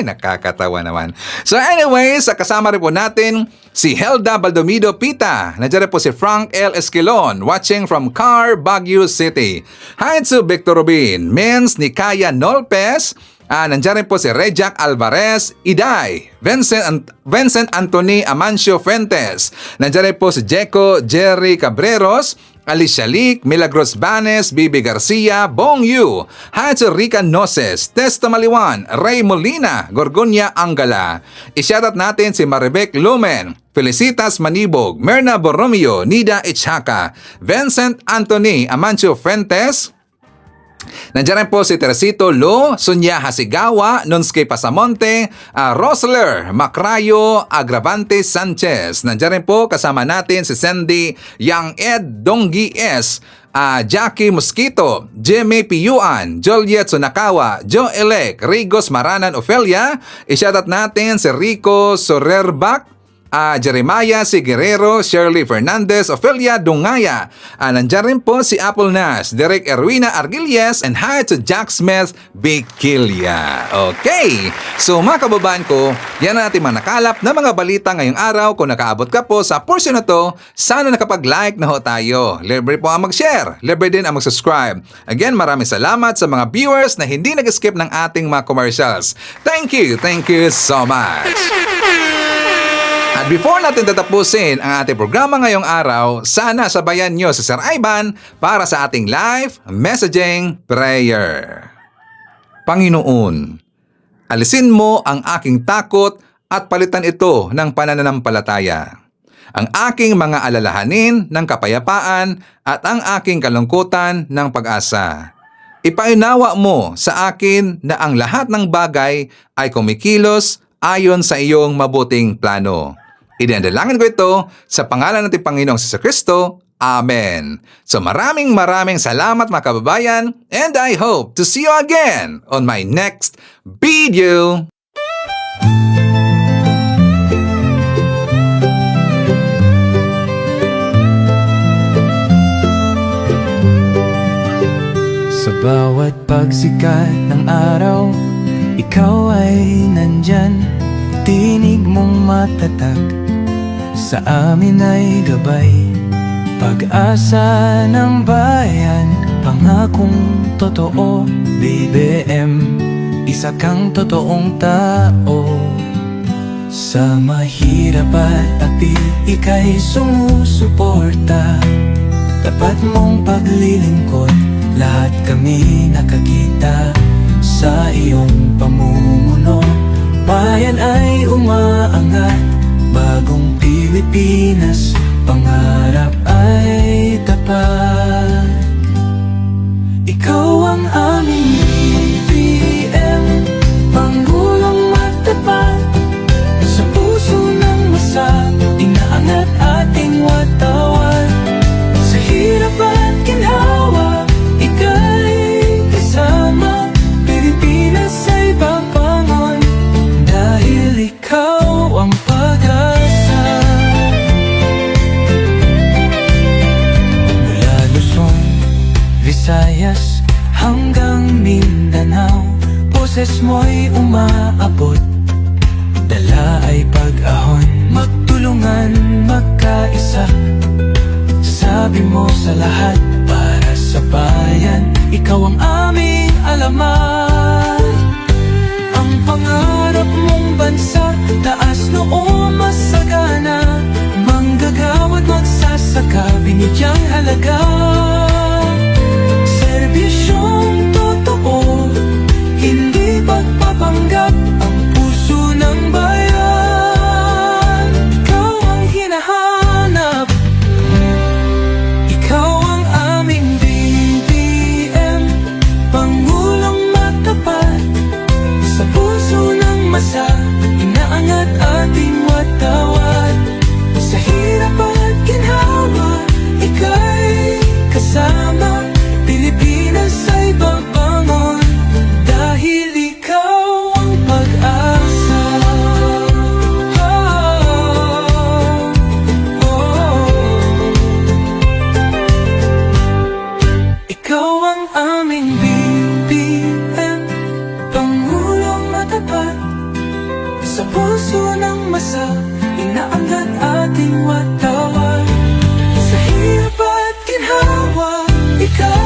Nakakatawa naman. So anyways, kasama rin po natin si Helda Baldomido Pita. Nandiyan rin po si Frank L. Esquilon watching from Car, Baguio City. Hi to Victor Rubin, Mens Nikaya Nolpes. Nandiyan rin po si Rejac Alvarez, Iday, Vincent Anthony Amancio Fuentes. Nandiyan rin po si Jeco Jerry Cabreros, Alicia Lic, Milagros Banes, Bibi Garcia, Bong Yu, Hacho Rica Noses, Testa Maliwan, Ray Molina, Gorgonya Angala. I-shoutout natin si Maribek Lumen, Felicitas Manibog, Merna Borromeo, Nida Ichaka, Vincent Anthony Amancio Fuentes, Nandiyan rin po si Teresito Lo, Sunya Hasigawa, Nunski Pasamonte, Rosler Macrayo, Agravante Sanchez. Nandiyan rin po kasama natin si Sandy Yang Ed Donggi S, Jackie Mosquito, Jimmy Piyuan, Joliet Sunakawa, Joe Elec, Rigos Maranan Ofelia. I-shoutout natin si Rico Sorerbak, Jeremiah Si Guerrero, Shirley Fernandez, Ofelia Dungaya. Nandiyan rin po si Apple Nash, Derek Erwina Argilies, and hi to Jack Smith Bikilya. Okay, so mga kababayan ko, yan natin manakalap na mga balita ngayong araw. Kung nakaabot ka po sa portion na to, sana nakapag-like na ho tayo. Libre po ang mag-share, libre din ang mag-subscribe. Again, maraming salamat sa mga viewers na hindi nag-skip ng ating mga commercials. Thank you so much. At before natin tatapusin ang ating programa ngayong araw, sana sabayan nyo si Sir Ivan para sa ating live messaging prayer. Panginoon, alisin mo ang aking takot at palitan ito ng pananampalataya. Ang aking mga alalahanin ng kapayapaan at ang aking kalungkutan ng pag-asa. Ipaunawa mo sa akin na ang lahat ng bagay ay kumikilos ayon sa iyong mabuting plano. Idinadalangin ko ito sa pangalan ng Panginoong Jesucristo. Amen. So maraming salamat mga kababayan, and I hope to see you again on my next video. Sa bawat pagsikat ng araw, ikaw ay nandyan. Tinig mong matatag, sa amin ay gabay. Pag-asa ng bayan, pangakong totoo. BBM, isa kang totoong tao. Sa mahirap at api, ika'y sumusuporta. Tapat mong paglilingkod, lahat kami nakakita. Sa iyong pamumuno, bayan ay umaangat. Bagong Pilipinas, pangarap ay tapat. Ikaw ang aming BBM, Pangulong matapat. Sa puso ng masa, inaangat ating watawat. Sa hirap at ginhawa, ika'y kasama. Pilipinas ay babangon, dahil ikaw ang pag-asa. Mula Luzon, Visayas, hanggang Mindanao, boses mo'y umaabot. Dala ay pag-ahon, magtulungan, magkaisa. Sabi mo sa lahat, para sa bayan, ikaw ang aming alamat. Ang pangarap mong bansa, taas noo masagana. Manggagawa't magsasaka, binigyang halaga. Serbisyong totoo, hindi pagpapanggap. Ang puso ng bayan, ikaw ang hinahanap. Ikaw ang aming BBM, Pangulong matapat. Sa puso ng masa, inaangat ating watawat. Sa hirap at ginhawa, ika'y kasama. Pilipinas ay babangon, dahil ikaw ang pag-asa. Ikaw ang aming BBM, Pangulong matapat. Sa puso ng masa, inaangat ating watawat. Sa hirap at ginhawa, ikaw